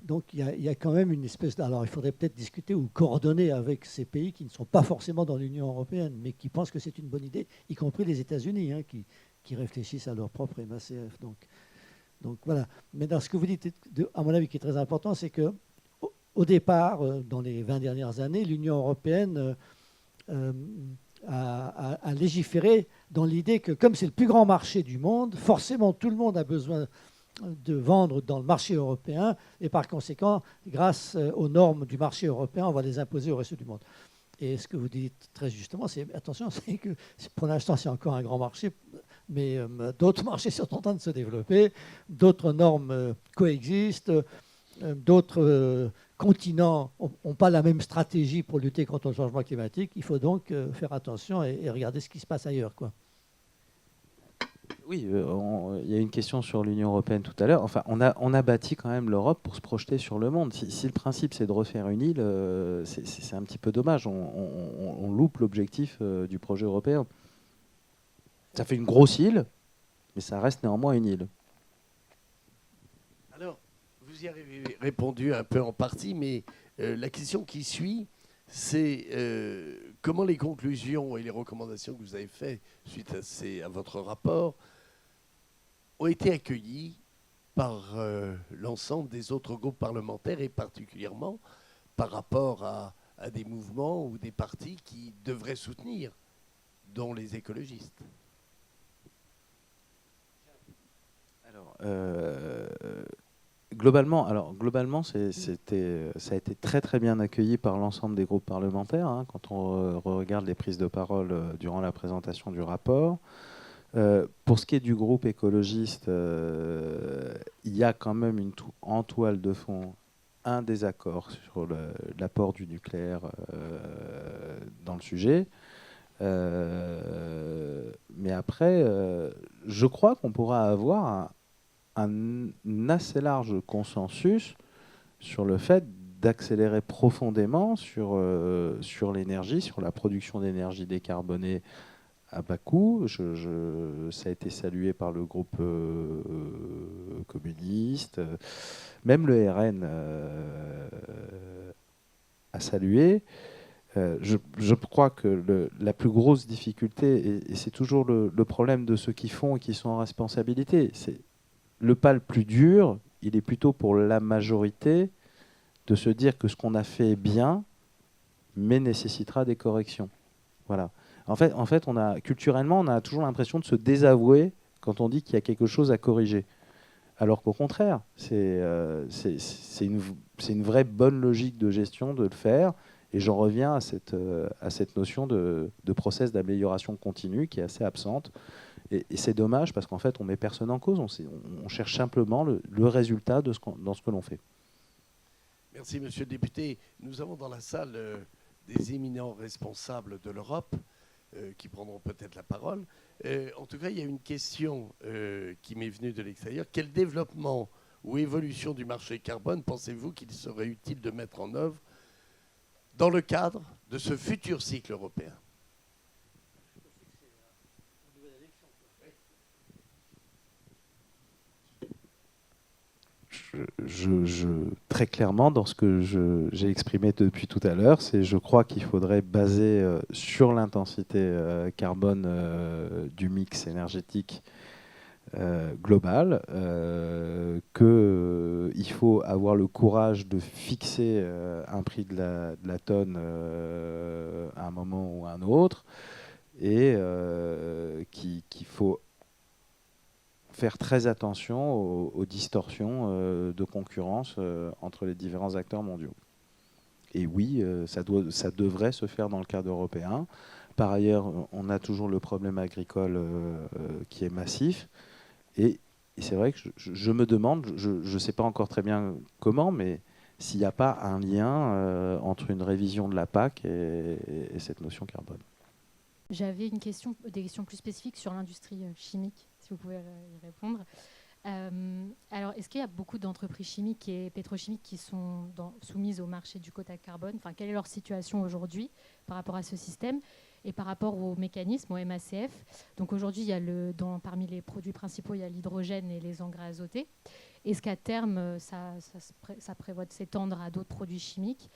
Donc il y a quand même une espèce alors il faudrait peut-être discuter ou coordonner avec ces pays qui ne sont pas forcément dans l'Union européenne, mais qui pensent que c'est une bonne idée, y compris les États-Unis, hein, qui réfléchissent à leur propre MACF. Donc voilà. Mais dans ce que vous dites, à mon avis, qui est très important, c'est que au départ, dans les 20 dernières années, l'Union européenne à légiférer dans l'idée que comme c'est le plus grand marché du monde, forcément tout le monde a besoin de vendre dans le marché européen et par conséquent, grâce aux normes du marché européen, on va les imposer au reste du monde. Et ce que vous dites très justement, c'est attention, c'est que pour l'instant c'est encore un grand marché, mais d'autres marchés sont en train de se développer, d'autres normes coexistent, d'autres continents n'ont pas la même stratégie pour lutter contre le changement climatique. Il faut donc faire attention et regarder ce qui se passe ailleurs, quoi. Oui, il y a une question sur l'Union européenne tout à l'heure. Enfin, on a bâti quand même l'Europe pour se projeter sur le monde. Si le principe c'est de refaire une île, c'est un petit peu dommage. On loupe l'objectif du projet européen. Ça fait une grosse île, mais ça reste néanmoins une île. Alors, vous y avez répondu un peu en partie, mais la question qui suit, c'est comment les conclusions et les recommandations que vous avez faites suite à votre rapport ont été accueillies par l'ensemble des autres groupes parlementaires et particulièrement par rapport à des mouvements ou des partis qui devraient soutenir, dont les écologistes. Alors, globalement, ça a été très très bien accueilli par l'ensemble des groupes parlementaires, hein, quand on regarde les prises de parole durant la présentation du rapport. Pour ce qui est du groupe écologiste, il y a quand même en toile de fond un désaccord sur l'apport du nucléaire dans le sujet. Mais après, je crois qu'on pourra avoir un assez large consensus sur le fait d'accélérer profondément sur l'énergie, sur la production d'énergie décarbonée à bas coût. Ça a été salué par le groupe communiste. Même le RN a salué. Je crois que la plus grosse difficulté, et c'est toujours le problème de ceux qui font et qui sont en responsabilité, c'est le pas le plus dur, il est plutôt pour la majorité de se dire que ce qu'on a fait est bien, mais nécessitera des corrections. Voilà. En fait, culturellement, on a toujours l'impression de se désavouer quand on dit qu'il y a quelque chose à corriger. Alors qu'au contraire, c'est une vraie bonne logique de gestion de le faire. Et j'en reviens à cette notion de process d'amélioration continue qui est assez absente. Et c'est dommage parce qu'en fait, on ne met personne en cause. On cherche simplement le résultat dans ce que l'on fait. Merci, monsieur le député. Nous avons dans la salle des éminents responsables de l'Europe qui prendront peut-être la parole. En tout cas, il y a une question qui m'est venue de l'extérieur. Quel développement ou évolution du marché carbone pensez-vous qu'il serait utile de mettre en œuvre dans le cadre de ce futur cycle européen? Très clairement, dans ce que j'ai exprimé depuis tout à l'heure, je crois qu'il faudrait baser sur l'intensité carbone du mix énergétique global, qu'il faut avoir le courage de fixer un prix de la tonne à un moment ou à un autre, et qu'il faut faire très attention aux distorsions de concurrence entre les différents acteurs mondiaux. Et oui, ça devrait se faire dans le cadre européen. Par ailleurs, on a toujours le problème agricole qui est massif. Et c'est vrai que je me demande, je ne sais pas encore très bien comment, mais s'il n'y a pas un lien entre une révision de la PAC et cette notion carbone. J'avais des questions plus spécifiques sur l'industrie chimique, si vous pouvez y répondre. Alors, est-ce qu'il y a beaucoup d'entreprises chimiques et pétrochimiques qui sont soumises au marché du quota carbone? Enfin, quelle est leur situation aujourd'hui par rapport à ce système et par rapport au mécanisme, au MACF? Donc aujourd'hui, il y a parmi les produits principaux, il y a l'hydrogène et les engrais azotés. Est-ce qu'à terme, ça prévoit de s'étendre à d'autres produits chimiques?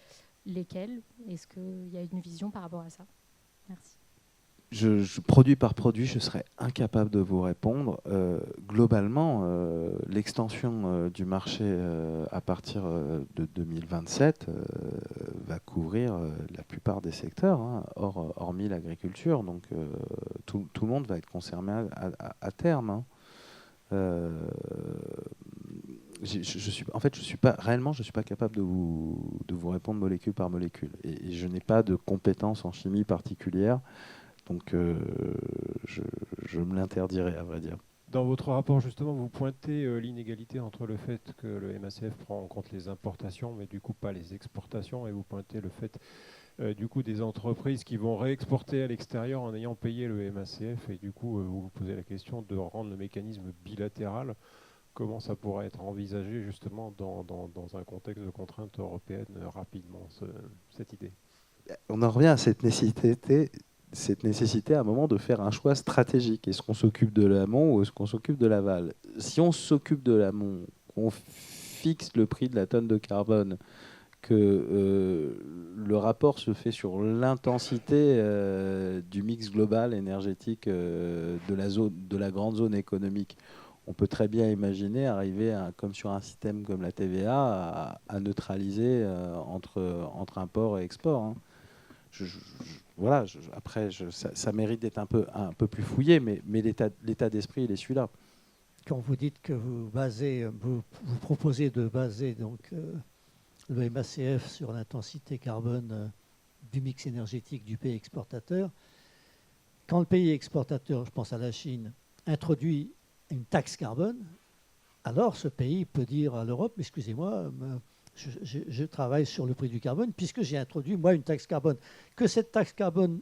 Lesquels? Est-ce qu'il y a une vision par rapport à ça? Merci. Produit par produit, je serais incapable de vous répondre. Globalement, l'extension du marché à partir de 2027 va couvrir la plupart des secteurs, hein, hormis l'agriculture. Donc tout le monde va être concerné à terme. Hein. Je suis pas capable de vous répondre molécule par molécule. Et je n'ai pas de compétences en chimie particulière. Donc je me l'interdirai, à vrai dire. Dans votre rapport, justement, vous pointez l'inégalité entre le fait que le MACF prend en compte les importations, mais du coup pas les exportations, et vous pointez le fait du coup des entreprises qui vont réexporter à l'extérieur en ayant payé le MACF, et du coup vous vous posez la question de rendre le mécanisme bilatéral. Comment ça pourrait être envisagé justement dans un contexte de contrainte européenne rapidement, cette idée? On en revient à cette nécessité à un moment de faire un choix stratégique. Est-ce qu'on s'occupe de l'amont ou est-ce qu'on s'occupe de l'aval? Si on s'occupe de l'amont, qu'on fixe le prix de la tonne de carbone, que le rapport se fait sur l'intensité du mix global énergétique de la grande zone économique, on peut très bien imaginer arriver, comme sur un système comme la TVA, à neutraliser entre import et export. Hein. Après, ça mérite d'être un peu plus fouillé, mais l'état d'esprit, il est celui-là. Quand vous dites que vous proposez de baser donc, le MACF sur l'intensité carbone du mix énergétique du pays exportateur, quand le pays exportateur, je pense à la Chine, introduit une taxe carbone, alors ce pays peut dire à l'Europe, excusez-moi, je travaille sur le prix du carbone, puisque j'ai introduit, moi, une taxe carbone. Que cette taxe carbone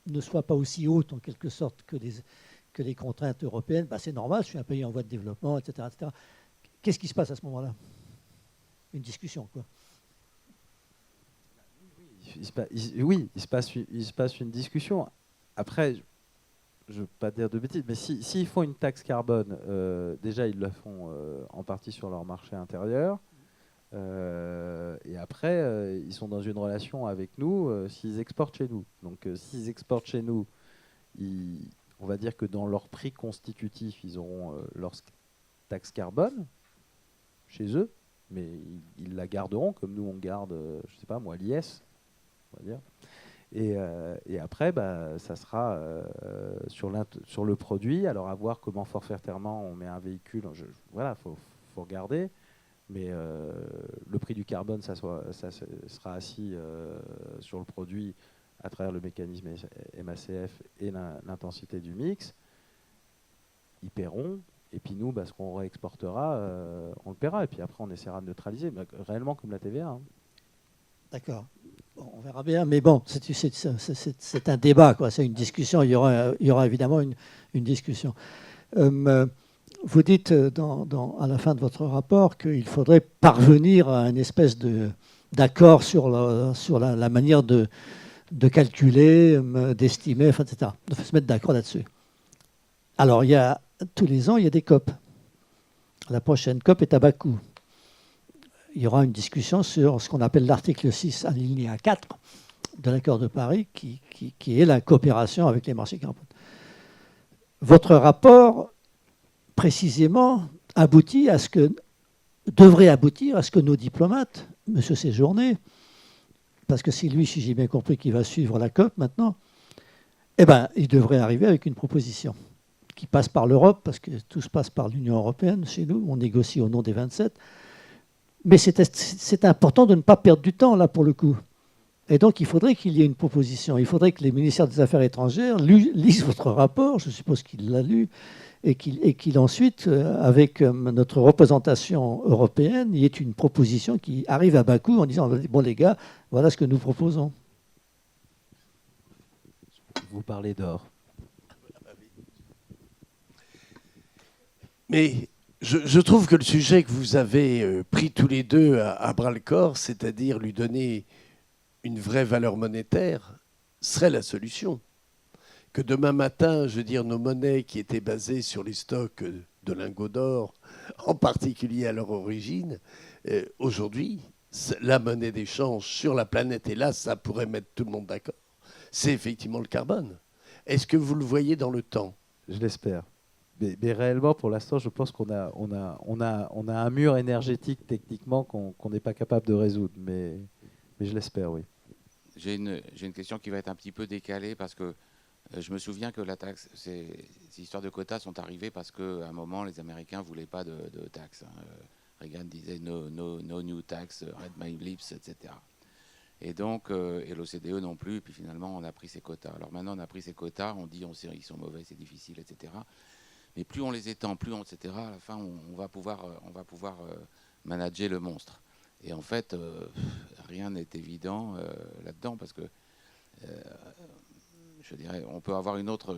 ne soit pas aussi haute, en quelque sorte, que les contraintes européennes, c'est normal, je suis un pays en voie de développement, etc. etc. Qu'est-ce qui se passe à ce moment-là? Une discussion, quoi. Oui, il se passe une discussion. Après, je ne veux pas dire de bêtises, mais s'ils font une taxe carbone, déjà ils la font en partie sur leur marché intérieur. Et après, ils sont dans une relation avec nous s'ils exportent chez nous. Donc s'ils exportent chez nous, on va dire que dans leur prix constitutif, ils auront leur taxe carbone chez eux, mais ils la garderont comme nous on garde, je ne sais pas moi, l'IS, on va dire. Et après, ça sera sur le produit. Alors à voir comment forfaitairement on met un véhicule. Voilà, faut regarder. Mais le prix du carbone, ça sera assis sur le produit à travers le mécanisme MACF et l'intensité du mix. Ils paieront. Et puis nous, ce qu'on réexportera, on le paiera. Et puis après, on essaiera de neutraliser, réellement comme la TVA. Hein. D'accord. Bon, on verra bien. Mais bon, c'est un débat, quoi. C'est une discussion. Il y aura évidemment une discussion. Vous dites à la fin de votre rapport qu'il faudrait parvenir à une espèce d'accord sur la manière de calculer, d'estimer, etc. De se mettre d'accord là-dessus. Alors, tous les ans, il y a des COP. La prochaine COP est à Bakou. Il y aura une discussion sur ce qu'on appelle l'article 6, alinéa 4 de l'accord de Paris, qui est la coopération avec les marchés carbone. Votre rapport, précisément, devrait aboutir à ce que nos diplomates, M. Séjourné, parce que c'est lui, si j'ai bien compris, qui va suivre la COP maintenant, il devrait arriver avec une proposition qui passe par l'Europe, parce que tout se passe par l'Union européenne chez nous, on négocie au nom des 27. Mais c'est important de ne pas perdre du temps, là, pour le coup. Et donc, il faudrait qu'il y ait une proposition. Il faudrait que les ministères des Affaires étrangères lisent votre rapport, je suppose qu'il l'a lu, et qu'il ensuite, avec notre représentation européenne, il y ait une proposition qui arrive à Bakou en disant « Bon, les gars, voilà ce que nous proposons ». Vous parlez d'or. Mais je trouve que le sujet que vous avez pris tous les deux à bras-le-corps, c'est-à-dire lui donner une vraie valeur monétaire, serait la solution. Que demain matin, je veux dire, nos monnaies qui étaient basées sur les stocks de lingots d'or, en particulier à leur origine, aujourd'hui, la monnaie d'échange sur la planète, et là, ça pourrait mettre tout le monde d'accord, c'est effectivement le carbone. Est-ce que vous le voyez dans le temps? Je l'espère. Mais réellement, pour l'instant, je pense qu'on a un mur énergétique techniquement qu'on n'est pas capable de résoudre. Mais je l'espère, oui. J'ai une question qui va être un petit peu décalée parce que je me souviens que la taxe, ces histoires de quotas sont arrivées parce qu'à un moment, les Américains ne voulaient pas de taxes. Reagan disait no new tax, read my lips, etc. Et donc, et l'OCDE non plus. Et puis finalement, on a pris ces quotas. Alors maintenant, on a pris ces quotas, on dit ils sont mauvais, c'est difficile, etc. Mais plus on les étend, plus etc. À la fin, on va pouvoir manager le monstre. Et en fait, rien n'est évident là-dedans parce que je dirais, on peut avoir une autre.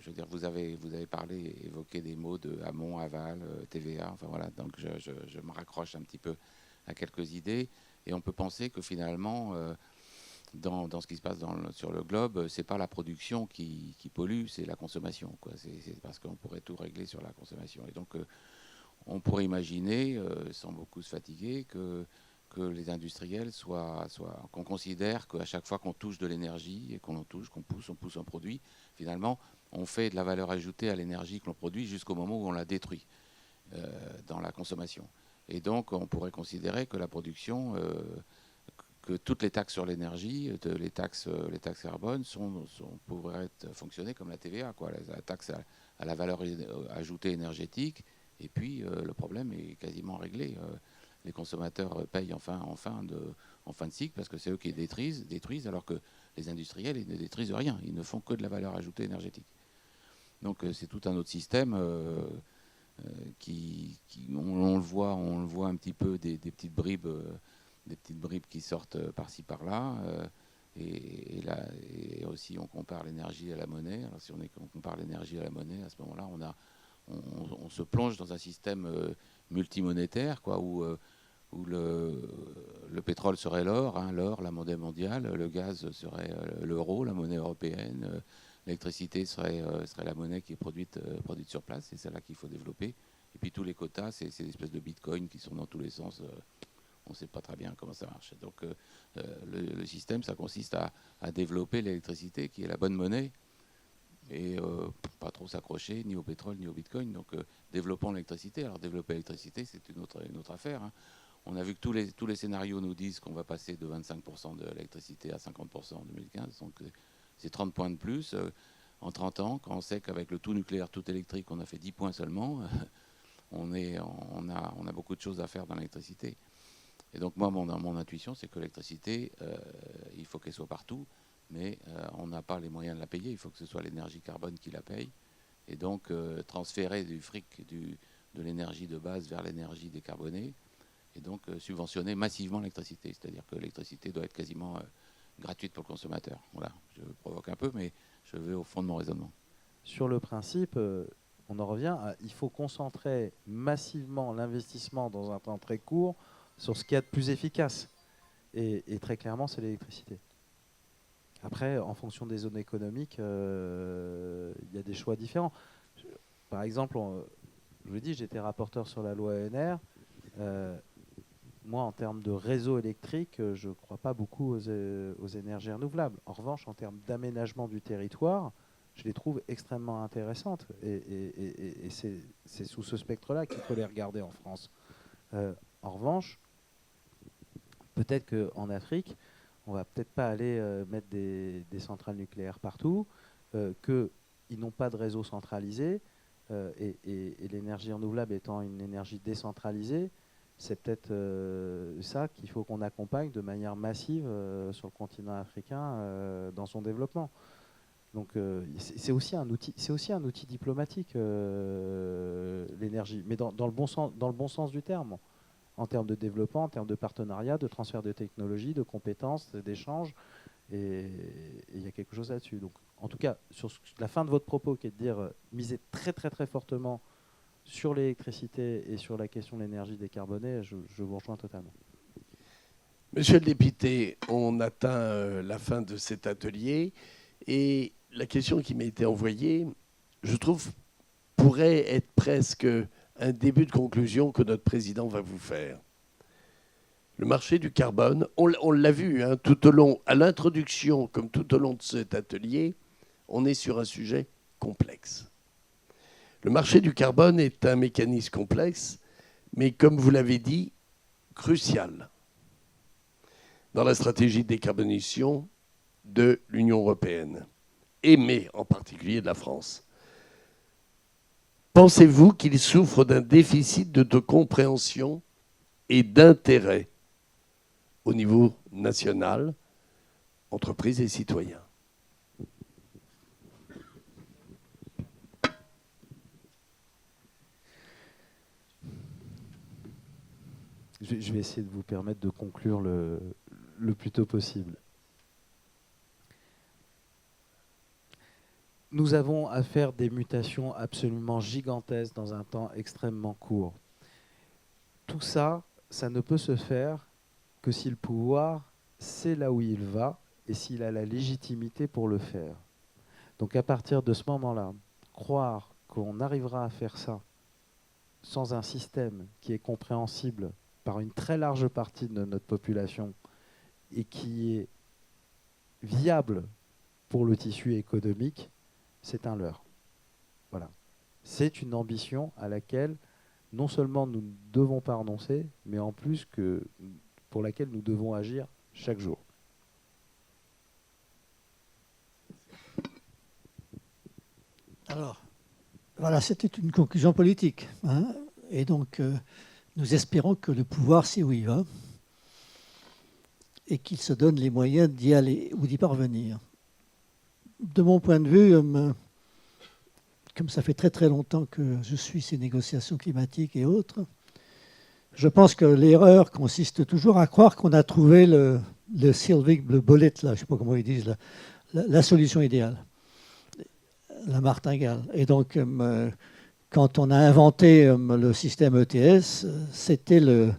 Je veux dire, vous avez parlé, évoqué des mots de amont, aval, TVA. Enfin voilà. Donc je me raccroche un petit peu à quelques idées et on peut penser que finalement. Dans ce qui se passe sur le globe, c'est pas la production qui pollue, c'est la consommation, quoi. C'est parce qu'on pourrait tout régler sur la consommation. Et donc, on pourrait imaginer, sans beaucoup se fatiguer, que les industriels qu'on considère qu'à chaque fois qu'on touche de l'énergie et qu'on pousse un produit, finalement, on fait de la valeur ajoutée à l'énergie que l'on produit jusqu'au moment où on la détruit dans la consommation. Et donc, on pourrait considérer que la production que toutes les taxes sur l'énergie, les taxes carbone, pourraient fonctionner comme la TVA, quoi, la taxe à la valeur ajoutée énergétique. Et puis, le problème est quasiment réglé. Les consommateurs payent en fin de cycle parce que c'est eux qui détruisent, alors que les industriels, ils ne détruisent rien. Ils ne font que de la valeur ajoutée énergétique. Donc, c'est tout un autre système on le voit un petit peu des petites bribes qui sortent par-ci par-là. Et aussi, on compare l'énergie à la monnaie. Alors, si on compare l'énergie à la monnaie, à ce moment-là, on se plonge dans un système multimonétaire, quoi, où le pétrole serait l'or, l'or, la monnaie mondiale, le gaz serait l'euro, la monnaie européenne, l'électricité serait la monnaie qui est produite sur place, c'est celle-là qu'il faut développer. Et puis tous les quotas, c'est des espèces de bitcoins qui sont dans tous les sens. On ne sait pas très bien comment ça marche. Donc le système, ça consiste à développer l'électricité, qui est la bonne monnaie, et pas trop s'accrocher ni au pétrole ni au bitcoin. Donc développons l'électricité. Alors développer l'électricité, c'est une autre affaire. On a vu que tous les scénarios nous disent qu'on va passer de 25% de l'électricité à 50% en 2015. Donc c'est 30 points de plus en 30 ans. Quand on sait qu'avec le tout nucléaire, tout électrique, on a fait 10 points seulement, on a beaucoup de choses à faire dans l'électricité. Et donc moi, mon intuition, c'est que l'électricité, il faut qu'elle soit partout, mais on n'a pas les moyens de la payer. Il faut que ce soit l'énergie carbone qui la paye. Et donc transférer du fric de l'énergie de base vers l'énergie décarbonée, et donc subventionner massivement l'électricité. C'est-à-dire que l'électricité doit être quasiment gratuite pour le consommateur. Voilà, je provoque un peu, mais je vais au fond de mon raisonnement. Sur le principe, on en revient à, il faut concentrer massivement l'investissement dans un temps très court sur ce qu'il y a de plus efficace. Et très clairement, c'est l'électricité. Après, en fonction des zones économiques, il y a des choix différents. Par exemple, je vous l'ai dit, j'étais rapporteur sur la loi ENR. Moi, en termes de réseau électrique, je ne crois pas beaucoup aux énergies renouvelables. En revanche, en termes d'aménagement du territoire, je les trouve extrêmement intéressantes. Et c'est sous ce spectre-là qu'il faut les regarder en France. En revanche, peut-être qu'en Afrique, on ne va peut-être pas aller mettre des centrales nucléaires partout, qu'ils n'ont pas de réseau centralisé, et l'énergie renouvelable étant une énergie décentralisée, c'est peut-être ça qu'il faut qu'on accompagne de manière massive sur le continent africain dans son développement. Donc c'est aussi un outil diplomatique, l'énergie, mais dans le bon sens du terme, en termes de développement, en termes de partenariat, de transfert de technologies, de compétences, d'échanges, et il y a quelque chose là-dessus. Donc, en tout cas, sur la fin de votre propos, qui est de dire miser très très très fortement sur l'électricité et sur la question de l'énergie décarbonée, je vous rejoins totalement. Monsieur le député, on atteint la fin de cet atelier et la question qui m'a été envoyée, je trouve, pourrait être presque un début de conclusion que notre président va vous faire. Le marché du carbone, on l'a vu tout au long, à l'introduction comme tout au long de cet atelier, on est sur un sujet complexe. Le marché du carbone est un mécanisme complexe, mais comme vous l'avez dit, crucial dans la stratégie de décarbonation de l'Union européenne, mais en particulier de la France. Pensez-vous qu'il souffre d'un déficit de compréhension et d'intérêt au niveau national, entreprises et citoyens? Je vais essayer de vous permettre de conclure le plus tôt possible. Nous avons à faire des mutations absolument gigantesques dans un temps extrêmement court. Tout ça, ça ne peut se faire que si le pouvoir sait là où il va et s'il a la légitimité pour le faire. Donc à partir de ce moment-là, croire qu'on arrivera à faire ça sans un système qui est compréhensible par une très large partie de notre population et qui est viable pour le tissu économique, c'est un leurre. Voilà. C'est une ambition à laquelle non seulement nous ne devons pas renoncer, mais en plus pour laquelle nous devons agir chaque jour. Alors, voilà, c'était une conclusion politique. Et donc, nous espérons que le pouvoir sait où il va et qu'il se donne les moyens d'y aller ou d'y parvenir. De mon point de vue, comme ça fait très très longtemps que je suis ces négociations climatiques et autres, je pense que l'erreur consiste toujours à croire qu'on a trouvé le silver bullet, là, je ne sais pas comment ils disent, la solution idéale, la martingale. Et donc, quand on a inventé le système ETS, c'était le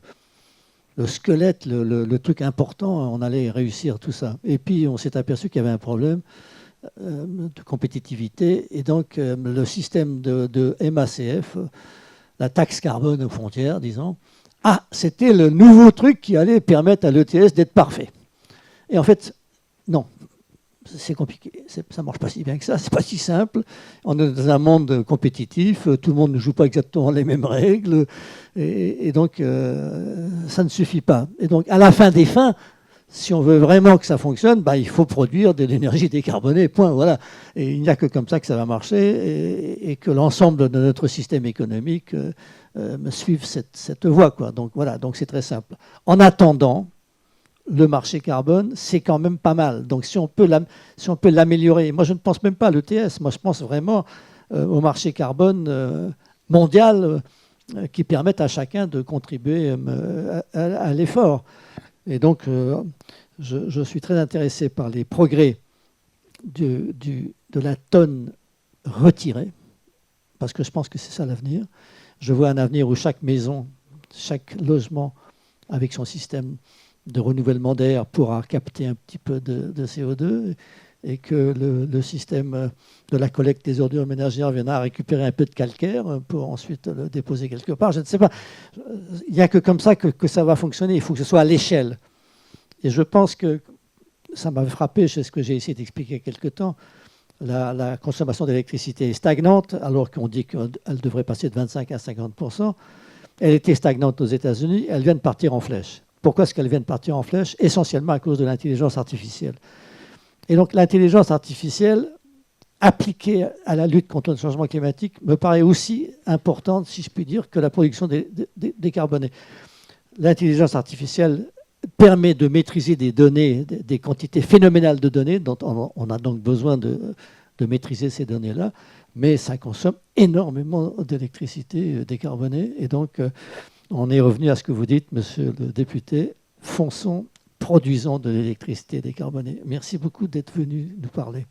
squelette, le truc important, on allait réussir tout ça. Et puis, on s'est aperçu qu'il y avait un problème de compétitivité. Et donc, le système de MACF, la taxe carbone aux frontières, disons, c'était le nouveau truc qui allait permettre à l'ETS d'être parfait. Et en fait, non. C'est compliqué, ça ne marche pas si bien que ça, c'est pas si simple. On est dans un monde compétitif, tout le monde ne joue pas exactement les mêmes règles, et donc ça ne suffit pas. Et donc à la fin des fins, si on veut vraiment que ça fonctionne, il faut produire de l'énergie décarbonée, point, voilà. Et il n'y a que comme ça que ça va marcher, et que l'ensemble de notre système économique suive cette voie, quoi. Donc voilà, donc c'est très simple. En attendant, le marché carbone, c'est quand même pas mal. Donc si on peut l'améliorer, moi je ne pense même pas à l'ETS, moi je pense vraiment au marché carbone mondial qui permette à chacun de contribuer à l'effort. Et donc je suis très intéressé par les progrès de la tonne retirée, parce que je pense que c'est ça l'avenir. Je vois un avenir où chaque maison, chaque logement avec son système de renouvellement d'air pourra capter un petit peu de CO2, et que le système de la collecte des ordures ménagères viendra récupérer un peu de calcaire pour ensuite le déposer quelque part. Je ne sais pas. Il n'y a que comme ça que ça va fonctionner. Il faut que ce soit à l'échelle. Et je pense que ça m'a frappé, c'est ce que j'ai essayé d'expliquer il y a quelque temps, la consommation d'électricité est stagnante, alors qu'on dit qu'elle devrait passer de 25 à 50%. Elle était stagnante aux États-Unis, elle vient de partir en flèche. Pourquoi est-ce qu'elle vient de partir en flèche? Essentiellement à cause de l'intelligence artificielle. Et donc l'intelligence artificielle appliquée à la lutte contre le changement climatique me paraît aussi importante, si je puis dire, que la production décarbonée. L'intelligence artificielle permet de maîtriser des données, des quantités phénoménales de données, dont on a donc besoin de maîtriser ces données-là, mais ça consomme énormément d'électricité décarbonée. Et donc, on est revenu à ce que vous dites, monsieur le député, fonçons, produisons de l'électricité décarbonée. Merci beaucoup d'être venu nous parler.